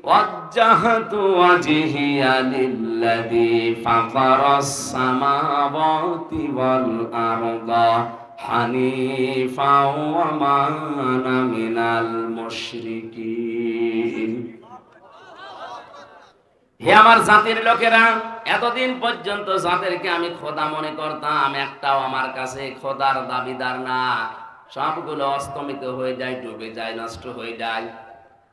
ওয়াজ্জাহতু ওয়াজহিয়া লিল্লাযী ফাতারাস সামাওয়াতি ওয়াল আরদা হানিফা ওয়া মা আনা মিনাল মুশরিকিন। হে আমার জাতির লোকেরা, এতদিন পর্যন্ত যাদেরকে আমি খোদা মনে করতাম একটাও আমার কাছে খোদার দাবিদার না, সবগুলো অস্তমিত হয়ে যায়, ডুবে যায়, নষ্ট হয়ে যায়।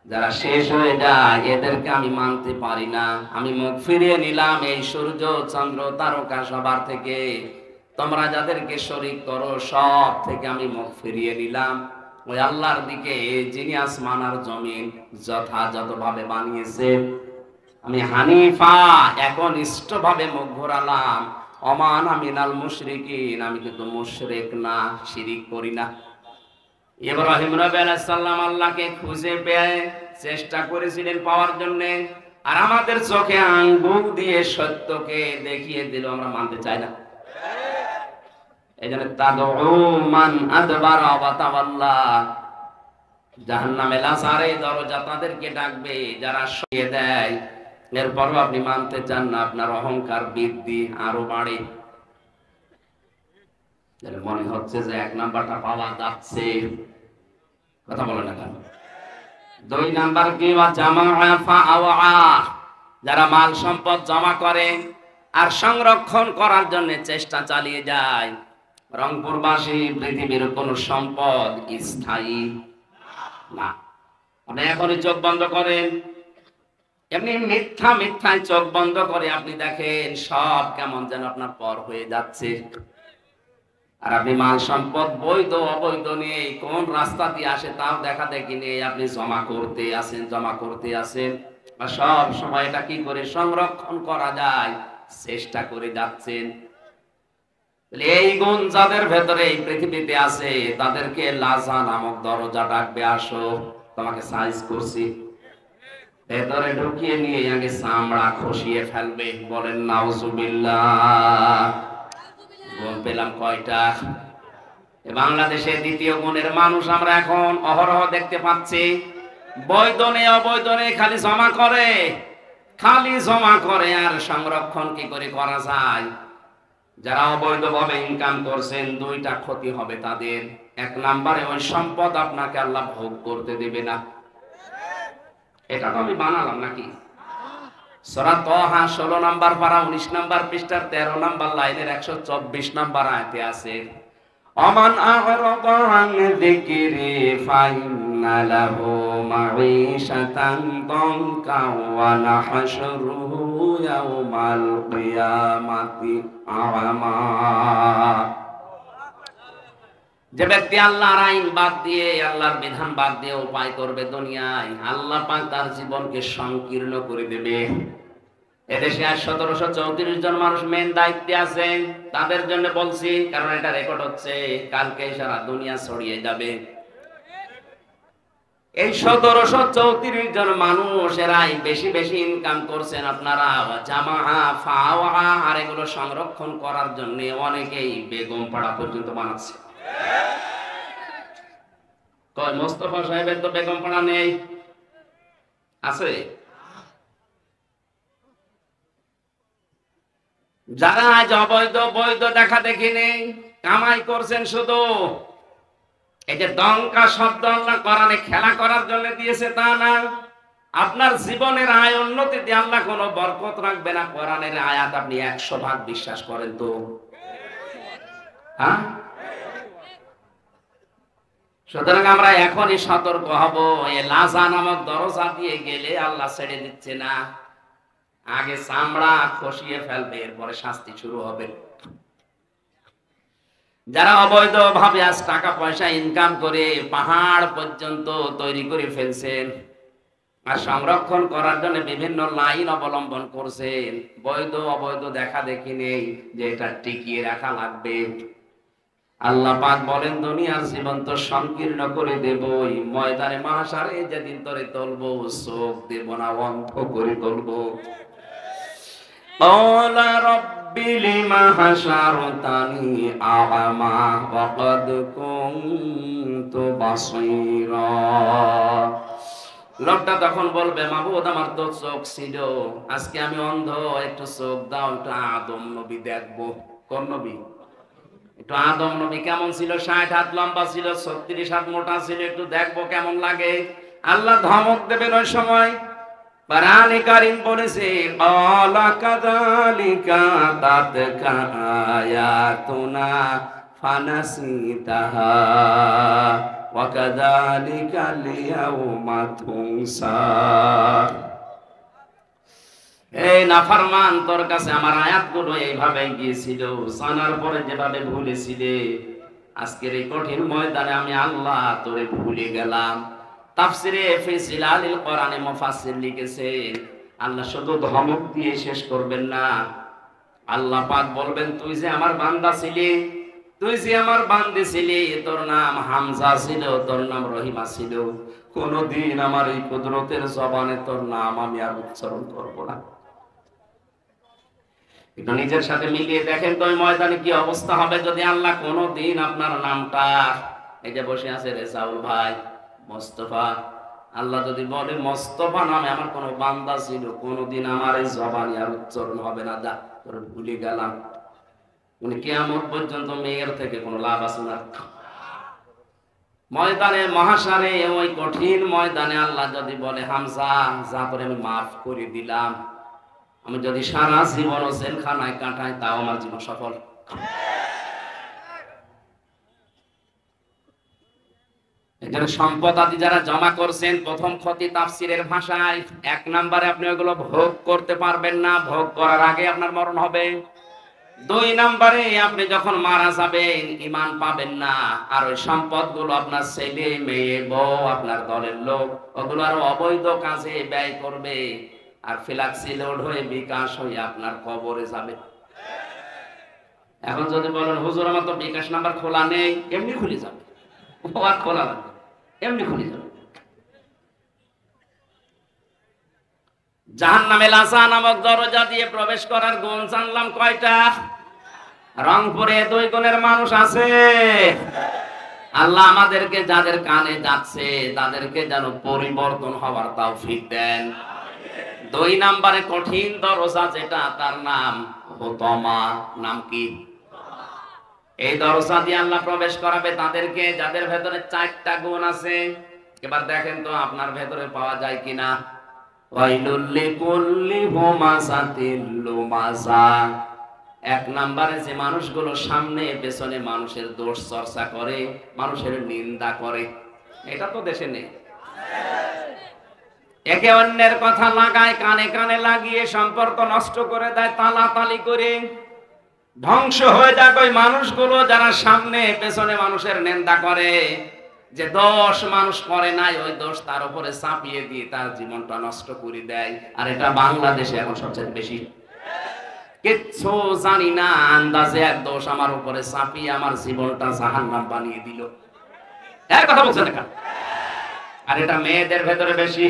যারা শেষ হয়ে যায় এদেরকে আমি মানতে পারি না। আমি মুখ ফিরিয়ে নিলাম এই সূর্য চন্দ্র তারকা সবার থেকে, তোমরা যাদেরকে শরীক করো সব থেকে আমি মুখ ফিরিয়ে নিলাম ওই আল্লাহর দিকে, যিনি আসমান আর জমিন যথাযথভাবে বানিয়েছে। আমি হানিফা, একনিষ্ঠ ভাবে মুখ ঘোরালাম। ওমান মিনাল মুশরিকিন, আমি কিন্তু মুশরিক না, শিরিক করি না। ইব্রাহিম নবী আলাইহিস সালাম আল্লাহকে খুঁজে পেয়ে চেষ্টা করেছিলেন পাওয়ার জন্য, আর আমাদের চোখে আঙ্গুল দিয়ে সত্যকে দেখিয়ে দিল, আমরা মানতে চাই না। এইজন্য তাদউ মান আদবারা ওয়া তাওয়াল্লা, জাহান্নামে লাসারে দরজা তাদেরকে ডাকবে যারা সরিয়ে দেয়। এরপরও আপনি মানতে চান না, আপনার অহংকার বৃদ্ধি আরো বাড়ে। মনে হচ্ছে যে এক নাম্বারটা পাওয়া যাচ্ছে, কথা বলে না কেন? 2 নাম্বার কি? যারা মাল সম্পদ জমা করে আর সংরক্ষণ করার জন্য চেষ্টা চালিয়ে যায়। রংপুরবাসী, পৃথিবীর কোন সম্পদ স্থায়ী না। আপনি এখনই চোখ বন্ধ করেন, এমনি মিথ্যায় চোখ বন্ধ করে আপনি দেখেন সব কেমন যেন আপনার পর হয়ে যাচ্ছে। আর আপনি মাল সম্পদ বৈধ অবৈধ নিয়ে কোন রাস্তা দিয়ে আসে তাও দেখা দেখি নিয়ে আপনি জমা করতে আসেন, বা সব সময় এটা কি করে সংরক্ষণ করা যায় চেষ্টা করে যাচ্ছেন। এই গুণ যাদের ভেতরে এই পৃথিবীতে আছে তাদেরকে লাজা নামক দরজা ডাকবে, আসো তোমাকে সাইজ করছি। ভেতরে ঢুকিয়ে নিয়ে আগে চামড়া খসিয়ে ফেলবে। বলেন নাউজুবিল্লাহ। গুণ পেলাম কয়টা? বাংলাদেশে দ্বিতীয় গুণের মানুষ আমরা এখন অহরহ দেখতে পাচ্ছি। বৈধ নেই অবৈধ নেই, খালি জমা করে আর সংরক্ষণ কি করে করা যায়। যারা অবৈধভাবে ইনকাম করছেন 2টা ক্ষতি হবে তাদের। 1 নম্বরে ওই সম্পদ আপনাকে আল্লাহ ভোগ করতে দেবে না। এটা তো আমি বানালাম নাকি? সূরা তাহা 16 নম্বর পারা 19 নম্বর পৃষ্ঠার 13 নম্বর লাইনের 124 নম্বর আয়াতে আছে, আমান আ'রাদা আন যিকরি ফাইন্না লাহু মাঈশাতান দানকা ওয়া নাহশুরুহু ইয়াওমাল কিয়ামাতি আ'মা। যে ব্যক্তি আল্লাহর আইন বাদ দিয়ে, আল্লাহর বিধান বাদ দিয়ে উপায় করবে দুনিয়ায়, আল্লাহ পাক তার জীবনকে সংকীর্ণ করে দেবে। এদেশে আজ 1734 জন মানুষ মেন দায়িত্বে আছে, তাদের জন্য বলছি কারণ এটা রেকর্ড হচ্ছে, কালকে সারা দুনিয়া ছড়িয়ে যাবে। এই 1734 জন মানুষ এরাই বেশি বেশি ইনকাম করছেন। আপনারা জামা ফাওয়া আর এগুলো সংরক্ষণ করার জন্য অনেকেই বেগম পাড়া পর্যন্ত বানাচ্ছে। মোস্তফা সাহেবের তো বেগম পাড়া নেই, আছে? যারা আজ অবৈধ বৈধ দেখা দেখি নেই কামাই করছেন, শুধু এই যে দঙ্কা শব্দ আল্লাহ কোরআনে খেলা করার জন্য দিয়েছে তা না। আপনার জীবনের আয় উন্নতিতে আল্লাহ কোনো বরকত রাখবে না। কোরআনের আয়াত আপনি 100 ভাগ বিশ্বাস করেন তো? হ্যাঁ, সুতরাং আমরা এখনই সতর্ক হব। এই লাজা নামক দরজা দিয়ে গেলে আল্লাহ ছেড়ে দিচ্ছে না, আগে চামড়া খসিয়ে ফেলবে, এরপরে শাস্তি শুরু হবে। যারা অবৈধ ভাবে আজ টাকা পয়সা ইনকাম করে পাহাড় পর্যন্ত তৈরি করে ফেলছেন আর সংরক্ষণ করার জন্য বিভিন্ন লাইন অবলম্বন করছেন, বৈধ অবৈধ দেখা দেখি নেই যে এটা টিকিয়ে রাখা লাগবে। আল্লাহ পাক বলেন দুনিয়ার জীবন তো সংকীর্ণ করে দেবই, ময়দানে মাহশারে যেদিন তোরে তুলবো চোখ দেব না, অন্ধ করে তুলবো। قال رب لم حشرتني أعمى وقد كنت بصيرا। লোকটা তখন বলবে মাবুদ আমার তো চোখ ছিল, আজকে আমি অন্ধ, একটু চোখ দাও, একটু আদম নবী দেখবো। কোন নবী? একটু আদম নবী কেমন ছিল? 60 হাত লম্বা ছিল, 36 হাত মোটা ছিল, একটু দেখবো কেমন লাগে। আল্লাহ ধমক দেবেন ওই সময়। কোরআনে কারীম বলেছে ক্বালা কাযালিকা তাতকা আয়াতুনা ফানাসিতাহা ওয়া কাযালিকাল ইয়াউমা তুনসা। এই নাফরমান, তোর কাছে আমার আয়াতগুলো এইভাবে গিয়েছিল, জানার পরে যেভাবে ভুলেছিলে, আজকের এই কঠিন ময়দানে আমি আল্লাহ তোরে ভুলে গেলাম। তাফসিরে ফি জিলালিল কোরআনে মুফাসসির লিখেছে আল্লাহ শুধু ধমক দিয়ে শেষ করবেন না, আল্লাহ পাক বলবেন তুই যে আমার বান্দা ছিলি, তুই যে আমার বান্দী ছিলি, তোর নাম হামজা ছিল, তোর নাম রহিমা ছিল, কোনদিন আমার এই কুদরতের জবানে তোর নাম আমি আর উচ্চারণ করব না। একটু নিজের সাথে মিলিয়ে দেখেন তো ওই ময়দানে কি অবস্থা হবে যদি আল্লাহ কোনদিন আপনার নামটা, এই যে বসে আছে রেজাউল ভাই, মোস্তফা, আল্লাহ যদি বলে মোস্তফা নামে আমার কোন বান্দা ছিল, কোনদিন আমার এই জবানে আর উচ্চারণ হবে না, যা তোর ভুলে গেলাম, উনি কিয়ামত পর্যন্ত মেয়ের থেকে কোনো লাভ আছে না। ময়দানে মহাশারে, ওই কঠিন ময়দানে আল্লাহ যদি বলে হামজা যা করে আমি মাফ করে দিলাম, আমি যদি সারা জীবন জেলখানায় কাটাই তাও আমার জীবন সফল। এখানে সম্পদ আদি যারা জমা করছেন, প্রথম ক্ষতি তাফসিরের ভাষায় 1 নম্বরে আপনি ওগুলো ভোগ করতে পারবেন না, ভোগ করার আগে আপনার মরণ হবে। 2 নম্বরে আপনি যখন মারা যাবেন ঈমান পাবেন না, আর ওই সম্পদগুলো আপনার ছেলে মেয়ে বউ আপনার দলের লোক ওগুলো আরো অবৈধ কাজে ব্যয় করবে, আর ফ্ল্যাক্সি লোড হয়ে বিকাশ হয়ে আপনার কবরে যাবে। এখন যদি বলেন হুজুর আমার তো বিকাশ নাম্বার খোলা নেই, এমনি খুলে যাবে, ও আর খোলা লাগবে, এমনি খুলে যাবে। জাহান্নামে লাসা নামক দরজা দিয়ে প্রবেশ করার গুণ জানলাম কয়টা? রংপুরে 2 গুণের মানুষ আছে। আল্লাহ আমাদেরকে যাদের কানে যাচ্ছে তাদেরকে যেন পরিবর্তন হওয়ার তৌফিক দেন। 2 নম্বরে কঠিন দরজা যেটা, তার নাম হুতমা। নাম কি? এই দরজা দিয়ে আল্লাহ প্রবেশ করাবে তাদেরকে যাদের ভেতরে 4টা গুণ আছে। এবার দেখেন তো আপনার ভেতরে পাওয়া যায় কিনা। ওয়াইলুল লিকুল্লি হুমাযাতিল লুমাযা। 1 নম্বরে যে মানুষগুলো সামনে পেছনে মানুষের দোষ চর্চা করে, মানুষের নিন্দা করে, এটা তো দেশে নেই। একে অন্যের কথা লাগায়, কানে কানে লাগিয়ে সম্পর্ক নষ্ট করে দেয়, তালাতালি করে ধ্বংস হয়ে যায় ওই মানুষগুলো যারা সামনে পেছনে মানুষের নিন্দা করে। যে দোষ মানুষ করে নাই, ওই দোষ তার উপরে চাপিয়ে দিয়ে তার জীবনটা নষ্ট করে দেয়। আর এটা বাংলাদেশে এখন সবচেয়ে বেশি। কিচ্ছু জানি না, আন্দাজে এক দোষ আমার উপরে চাপিয়ে আমার জীবনটা জাহান্নাম বানিয়ে দিল। এর কথা বলছেন না? আর এটা মেয়েদের ভেতরে বেশি।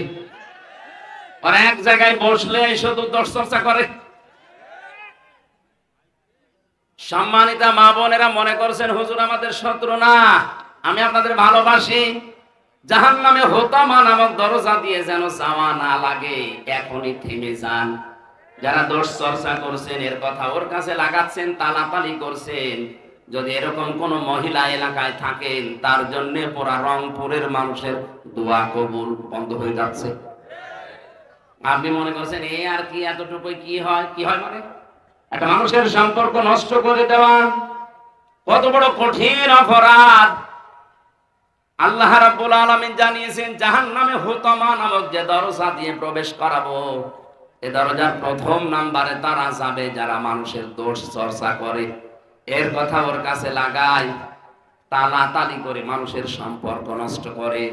আর এক জায়গায় বসলে শুধু দোষ চর্চা করে। সম্মানিতা মা বোনেরা মনে করছেন হুজুর আমাদের শত্রু না, আমি আপনাদের ভালোবাসি। জাহান্নামে হুতমা নামক দরজা দিয়ে যেন যাওয়া না লাগে, এখনই থেমে যান। যারা দোষ চর্চা করছেন, এর কথা ওর কাছে লাগাচ্ছেন, তালাতালি করছেন, যদি এরকম কোন মহিলা এলাকায় থাকেন, তার জন্য পুরা রংপুরের মানুষের দোয়া কবুল বন্ধ হয়ে যাচ্ছে। আপনি মনে করছেন এই আর কি, এতটুকুই কি হয়? কি হয় মানে একটা মানুষের সম্পর্ক নষ্ট করে দেওয়া কত বড় কঠিন অপরাধ। আল্লাহ রাব্বুল আলামিন জানিয়েছেন জাহান্নামে হুতমা নামক যে দরজা দিয়ে প্রবেশ করাবো, এই দরজার 1 নম্বরে তারা যাবে যারা মানুষের দোষ চর্চা করে, এর কথা ওর কাছে লাগায়, তালাতালি করে মানুষের সম্পর্ক নষ্ট করে।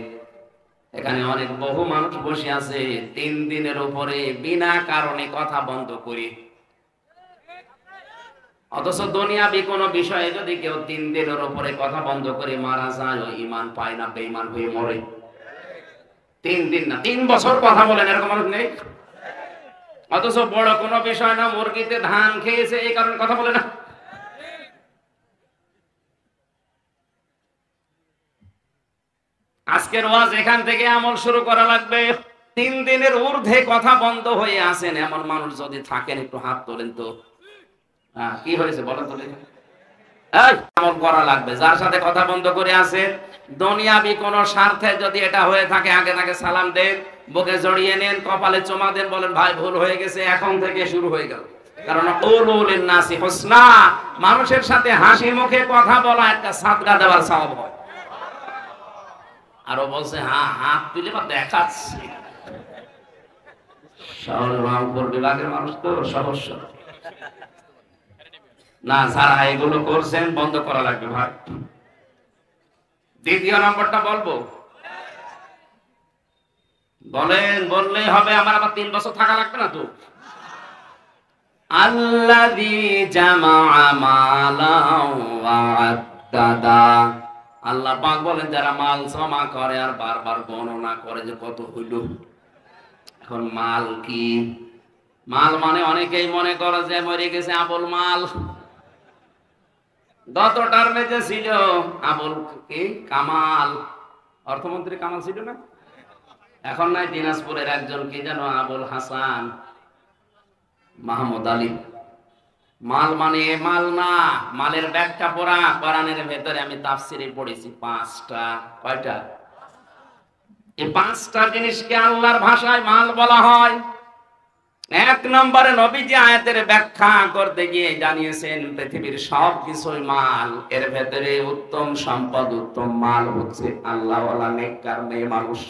এখানে অনেক বহু মানুষ বসে আছে 3 দিনের উপরে বিনা কারণে কথা বন্ধ করে। অথচ দুনিয়াবি কোনো বিষয়ে যদি কেউ 3 দিনের উপরে কথা বন্ধ করে মারা যায়, ওই ঈমান পায় না, বেঈমান হয়ে মরে। 3 দিন না, 3 বছর কথা বলেন, এরকম মানুষ নেই? অথচ বড় কোনো বিষয় না, মুরগিতে ধান খেয়েছে এই কারণে কথা বলে না। আজকের ওয়াজ এখান থেকে আমল শুরু করা লাগবে। 3 দিনের ঊর্ধ্বে কথা বন্ধ হয়ে আছেন এমন মানুষ যদি থাকেন, একটু হাত তোলেন তো। কি হয়েছে বলেন তো দেখি। আমল করা লাগবে। যার সাথে কথা বন্ধ করে আছেন, দুনিয়াবি কোন স্বার্থে যদি এটা হয়ে থাকে, আগে তাকে সালাম দেন, বুকে জড়িয়ে নেন, কপালে চুমা দেন, বলেন ভাই ভুল হয়ে গেছে, এখন থেকে শুরু হয়ে গেল। কারণ কুলুলিন নাসি হুসনা, মানুষের সাথে হাসি মুখে কথা বলা একটা সাদকা দেওয়ার সওয়াব হয়। আরো বলছে হাত তুলে বা দেখাচ্ছে। শহর রংপুর বিভাগের মানুষ তো সহজ না, যারা এগুলো করছেন বন্ধ করা লাগবে ভাই। দ্বিতীয় নম্বরটা বলবো, বলেন, বললেই হবে, আমার আবার 3 বছর থাকা লাগবে না তো। আল্লাযী জামাআ মালাও ওয়া আদ্দাদা। আল্লাহ পাক বলেন, যারা মাল জমা করে আর বারবার গণনা করে যে কত হইল। এখন মাল কি? মাল মানে অনেকেই মনে করে যে মরে গেছে আবুল মাল। গত টার্মে যে ছিল আবুল কি কামাল, অর্থমন্ত্রী কামাল ছিল না? এখন নাই, দিনাজপুরের একজন কি যেন আবুল হাসান মাহমুদ আলী। মাল মানে মাল না, মালের ব্যাখ্যা পড়া কোরআনের ভেতরে আমি তাফসিরে পড়েছি 5টা। কয়টা? এই 5টা জিনিসকে আল্লাহর ভাষায় মাল বলা হয়। 1 নম্বরে নবীজি আয়াতের ব্যাখ্যা করতে গিয়ে জানিয়েছেন, পৃথিবীর সব কিছুই মাল, এর ভেতরে উত্তম সম্পদ, উত্তম মাল হচ্ছে আল্লাহওয়ালা নেককার মেয়ে মানুষ।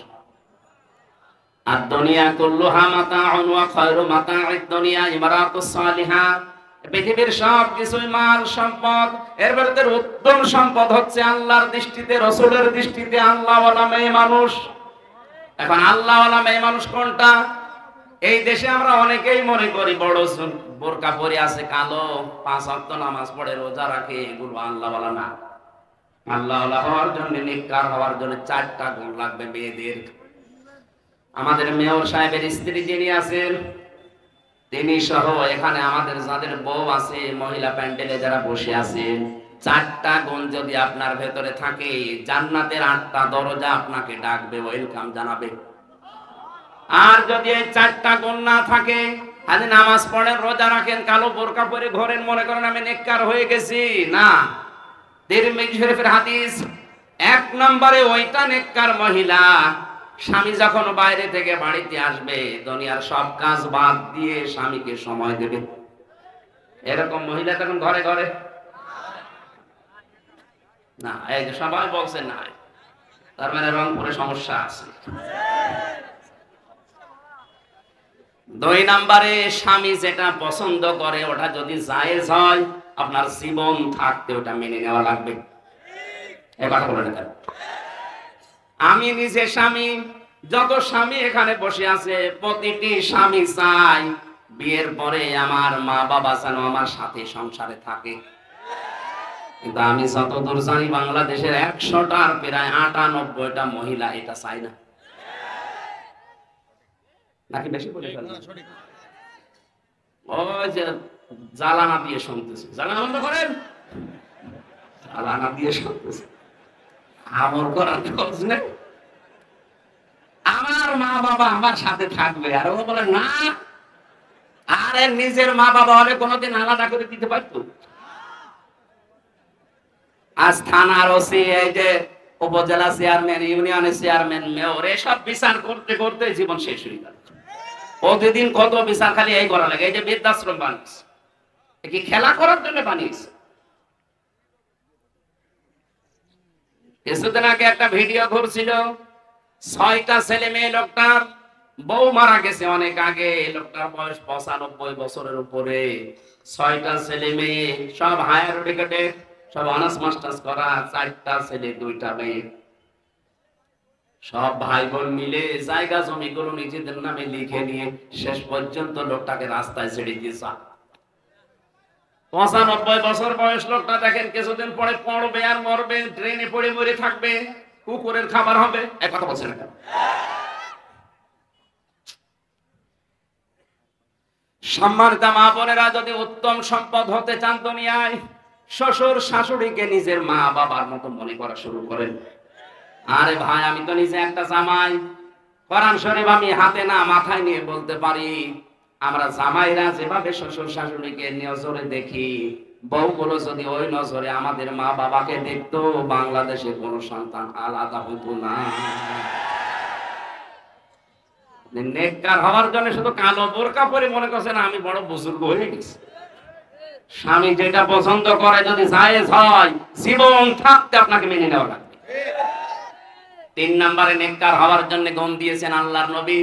আর দুনিয়া কুল্লুহা মাতাউন ওয়া খায়রু মাতাউদ দুনিয়া ইমরাতুস সালিহা। পৃথিবীর সব কিছুই মাল সম্পদ, এর ভেতরে উত্তম সম্পদ হচ্ছে আল্লাহর দৃষ্টিতে, রাসূলের দৃষ্টিতে আল্লাহওয়ালা মেয়ে মানুষ। এখন আল্লাহওয়ালা মেয়ে মানুষ কোনটা? এই দেশে আমরা অনেকেই মনে করি বড় বোরকা পরে আছে, কালো, 5 ওয়াক্ত নামাজ পড়ে, রোজা রাখে, এগুলো আল্লাহওয়ালা না। আল্লাহওয়ালা হওয়ার জন্য, নেককার হওয়ার জন্য 4টা গুণ লাগবে মেয়েদের। আমাদের মেয়র সাহেবের স্ত্রী যিনি আছেন, তিনি সহ এখানে আমাদের যাদের বউ আছে, মহিলা প্যান্ডেলে যারা বসে আছেন, 4টা গুণ যদি আপনার ভেতরে থাকে, জান্নাতের 8টা দরজা আপনাকে ডাকবে, ওয়েলকাম জানাবে। আর যদি এই 4টা গুণ না থাকে, আপনি নামাজ পড়েন, রোজা রাখেন, কালো বোরকা পরে ঘোরেন, মনে করেন আমি নেককার হয়ে গেছি, না। তিরমিজি শরীফের হাদিস, 1 নম্বরে ওইটা নেককার মহিলা, স্বামী যখন বাইরে থেকে বাড়িতে আসবে, দুনিয়ার সব কাজ বাদ দিয়ে স্বামীকে সময় দেবে। এরকম মহিলা তখন ঘরে ঘরে না। এই যে সবাই বলছে না, তার মানে রংপুরে সমস্যা আছে। 2 নম্বরে, স্বামী যেটা পছন্দ করে ওটা যদি জায়েজ হয়, আপনার জীবন থাকতে ওটা মেনে নেওয়া লাগবে। এবার বলে না, আমি নিজে স্বামী, যত স্বামী এখানে বসে আছে, প্রতিটি স্বামী চাই বিয়ের পরে আমার মা বাবা যেন আমার সাথে সংসারে থাকে। কিন্তু আমি যতদূর জানি, বাংলাদেশের 100টার প্রায় 98টা মহিলা এটা চায় না। নাকি বেশি বলে ফেললাম? ওই যে জ্বালানা দিয়ে শুনতেছে, জ্বালানা বন্ধ করেন, জ্বালানা দিয়ে শুনতেছে, আমল করার খোঁজ নেই। আমার মা বাবা আমার সাথে থাকবে, আর ও বলে না। আরে নিজের মা বাবা হলে কোনোদিন আলাদা করে দিতে পারতো? আজ থানার ওসি, এই যে উপজেলা চেয়ারম্যান, ইউনিয়নের চেয়ারম্যান, মেয়র, এসব বিচার করতে করতে জীবন শেষ হয়ে গেল। প্রতিদিন কত বিচার খালি এই করা লাগে। এই যে বৃদ্ধাশ্রম বানিয়েছে, কি খেলা করার জন্য বানিয়েছে? কিছুদিন আগে একটা ভিডিও ঘুরছিল, 6টা ছেলে মেয়ে, লোকটার বউ মারা গেছে অনেক আগে, লোকটার বয়স 95 বছরের উপরে, 6টা ছেলে মেয়ে, সব হায়ার এডুকেটেড, সব অনার্স মাস্টার্স করা, 4টা ছেলে 2টা মেয়ে, সব ভাই বোন মিলে জায়গা জমিগুলো নিজেদের নামে লিখে নিয়ে শেষ পর্যন্ত লোকটাকে রাস্তায় ছেড়ে দিয়েছে। 95 বছর বয়স লোকটা দেখেন কিছুদিন পরে পড়বে আর মরবে, ট্রেনে পড়ে মরে থাকবে, কুকুরের খাবার হবে। এক কথা বলছেন না? সম্মানিত মা বোনেরা, যদি উত্তম সম্পদ হতে চান দুনিয়ায়, শ্বশুর শাশুড়িকে নিজের মা বাবার মতো মনে করা শুরু করেন। আরে ভাই, আমি তো নিজে একটা জামাই। কোরআন শরীফ আমি হাতে না মাথায় নিয়ে বলতে পারি, আমরা জামাইরা যেভাবে শ্বশুর শাশুড়িকে নজরে দেখি, বউগুলো যদি ওই নজরে আমাদের মা বাবাকে দেখতো, বাংলাদেশে কোনো সন্তান আলাদা হতো না। নেককার হওয়ার জন্য শুধু কালো বোরকা পরে মনে করছেন আমি বড় বুজুর্গ হয়ে গেছি। স্বামী যেটা পছন্দ করে যদি জায়েজ হয়, জীবন থাকতে আপনাকে মেনে নেওয়া লাগবে। 3 নম্বরে নেককার হওয়ার জন্য গুণ দিয়েছেন আল্লাহর নবী।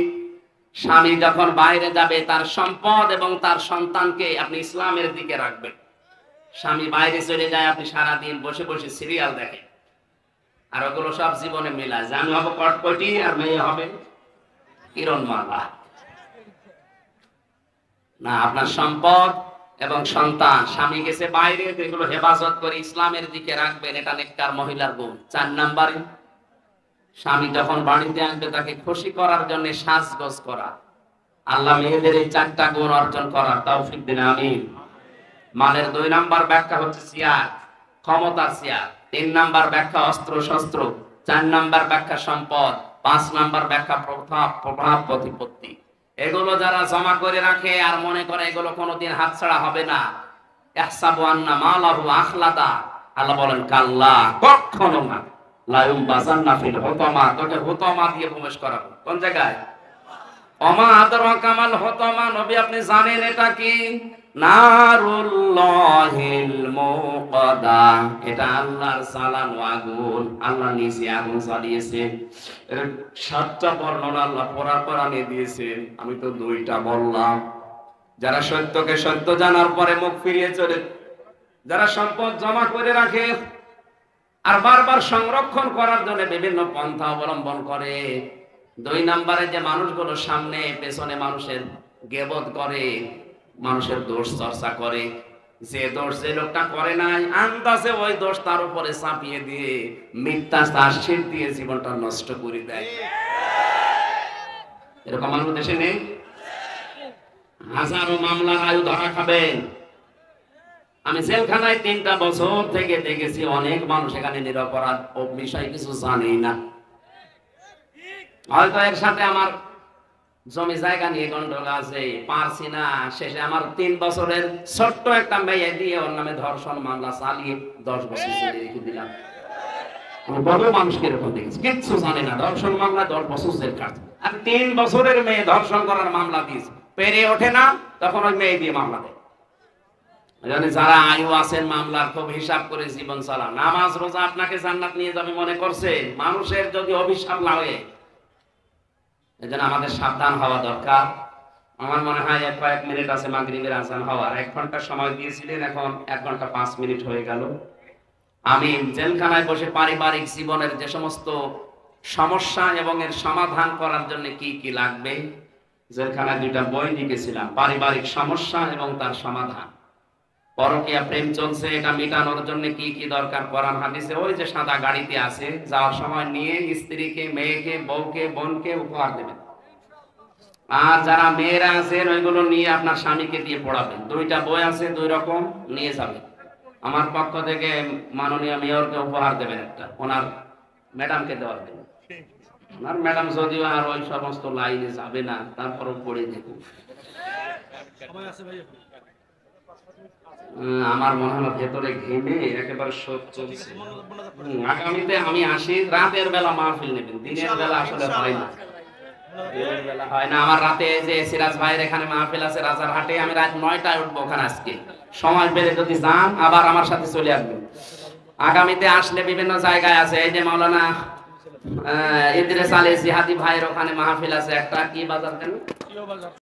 স্বামী যখন বাইরে যাবে, তার সম্পদ এবং তার সন্তানকে আপনি ইসলামের দিকে রাখবেন। স্বামী বাইরে চলে যায়, আপনি সারাদিন বসে বসে সিরিয়াল দেখেন, আর ওগুলো সব জীবনে মেলায় যে আমি হবো কটকটি আর মেয়ে হবে কিরণমালা। না, আপনার সম্পদ এবং সন্তান, স্বামী গেছে বাইরে, এগুলো হেফাজত করে ইসলামের দিকে রাখবেন। এটা নেককার মহিলার গুণ। 4 নম্বরে, স্বামী যখন বাড়িতে আসবে তাকে খুশি করার জন্য সাজগোজ করা। আল্লাহ মেয়েদের এই 4টা গুণ অর্জন করার তৌফিক দিন, আমিন। মালের 2 নাম্বার ব্যাখ্যা হচ্ছে চেয়ার, ক্ষমতার চেয়ার। 3 নাম্বার ব্যাখ্যা অস্ত্র শস্ত্র। 4 নাম্বার ব্যাখ্যা সম্পদ। 5 নাম্বার ব্যাখ্যা প্রভাব প্রতিপত্তি। এগুলো যারা জমা করে রাখে আর মনে করে এগুলো কোনোদিন হাতছাড়া হবে না, ইহসাবু আন্না মালাহু আখলাদা, আল্লাহ বলেন কাল্লা, কখনো না। লায়ুম বাজান্না ফিল হুতামা, তোকে হুতামা দিয়ে প্রবেশ করাবো। কোন জায়গায়? ওমা আদরাকা মাল হুতামা, নবী আপনি জানেন এটা কি? নারুল্লাহিল মুকাদা, এটা আল্লাহর চালানো আগুন। আল্লাহ নিজে আগুন জ্বালিয়েছে। এর 7টা বর্ণনা আল্লাহ কোরআনে দিয়েছে, আমি তো 2টা বললাম। যারা সত্যকে সত্য জানার পরে মুখ ফিরিয়ে চলে, যারা সম্পদ জমা করে রাখে আর বারবার সংরক্ষণ করার জন্য বিভিন্ন পন্থা অবলম্বন করে। 2 নম্বরে যে মানুষগুলো সামনে পেছনে মানুষের গীবত করে, মানুষের দোষ চর্চা করে, যে দোষ যে লোকটা করে নাই আন্দাজে ওই দোষ তার উপরে চাপিয়ে দিয়ে মিথ্যা আশ্বাস দিয়ে জীবনটা নষ্ট করে দেয়। এরকম মানুষ দেশে নেই? হাজারো মামলার আয়ু ধরা খাবেন। আমি জেলখানায় 3টা বছর থেকে দেখেছি, অনেক মানুষ এখানে নিরপরাধ, ও বিষয় কিছু জানেই না। হয়তো এর সাথে আমার জমি জায়গা নিয়ে গন্ডগোল আছে, পারছি না, শেষে আমার 3 বছরের ছোট্ট একটা মেয়ে দিয়ে ওর নামে ধর্ষণ মামলা চালিয়ে 10 বছর জেলে রেখে দিলাম। আমি বড় মানুষকে এরকম দেখেছি, কিচ্ছু জানে না, ধর্ষণ মামলা 10 বছর জেল কাটছে। আর 3 বছরের মেয়ে ধর্ষণ করার মামলা দিয়েছে, পেরে ওঠে না, তখন ওই মেয়ে দিয়ে মামলা দেয়। যারা আয়ু আছেন মামলার, খুব হিসাব করে জীবন চালান। নামাজ রোজা আপনাকে জান্নাত নিয়ে যাবে মনে করছে, মানুষের যদি অভিশাপ লাগে। এজন্য আমাদের সাবধান হওয়া দরকার। আমার মনে হয় কয়েক মিনিট আছে মাগরিবের আযান হওয়ার। 1 ঘন্টা সময় দিয়েছিলেন, এখন 1 ঘন্টা 5 মিনিট হয়ে গেল। আমি জেলখানায় বসে পারিবারিক জীবনের যে সমস্ত সমস্যা এবং এর সমাধান করার জন্য কি কি লাগবে, জেলখানায় 2টা বই লিখেছিলাম, পারিবারিক সমস্যা এবং তার সমাধান। পরকীয়া প্রেম চলছে, এটা মেটানোর জন্য কি কি দরকার কোরআন হাদিসে ওই যে সাদা গাড়িতে আছে, যাওয়ার সময় নিয়ে স্ত্রীকে, মেয়েকে, বউকে, বোনকে উপহার দেবেন। আর যারা মেয়েরা আছেন ওইগুলো নিয়ে আপনার স্বামীকে দিয়ে পড়াবেন। 2টা বই আছে, 2 রকম নিয়ে যাবেন। আমার পক্ষ থেকে মাননীয় মেয়রকে উপহার দেবেন একটা, ওনার ম্যাডামকে দেওয়ার দেবেন। ওনার ম্যাডাম যদিও আর ওই সমস্ত লাইনে যাবে না, তারপরও পড়ে দেখুন। আমার মনে হয় ভেতরে ঘেমে একেবারে শোক চলছে। আগামীতে আমি আসি, রাতের বেলা মাহফিল নেবেন, দিনের বেলা আসলে হয় না। দিনের বেলা হয় না। আমার রাতে যে সিরাজ ভাইয়ের এখানে মাহফিল আছে রাজারহাটে, আমি রাত 9টায় উঠবো ওখানে। আজকে সময় পেলে যদি যান আবার আমার সাথে চলে আসবেন। আগামীতে আসলে বিভিন্ন জায়গায় আছে, এই যে মাওলানা ইদ্রিস আলী জিহাদি ভাইয়ের ওখানে মাহফিল আছে একটা, কি বাজার কেন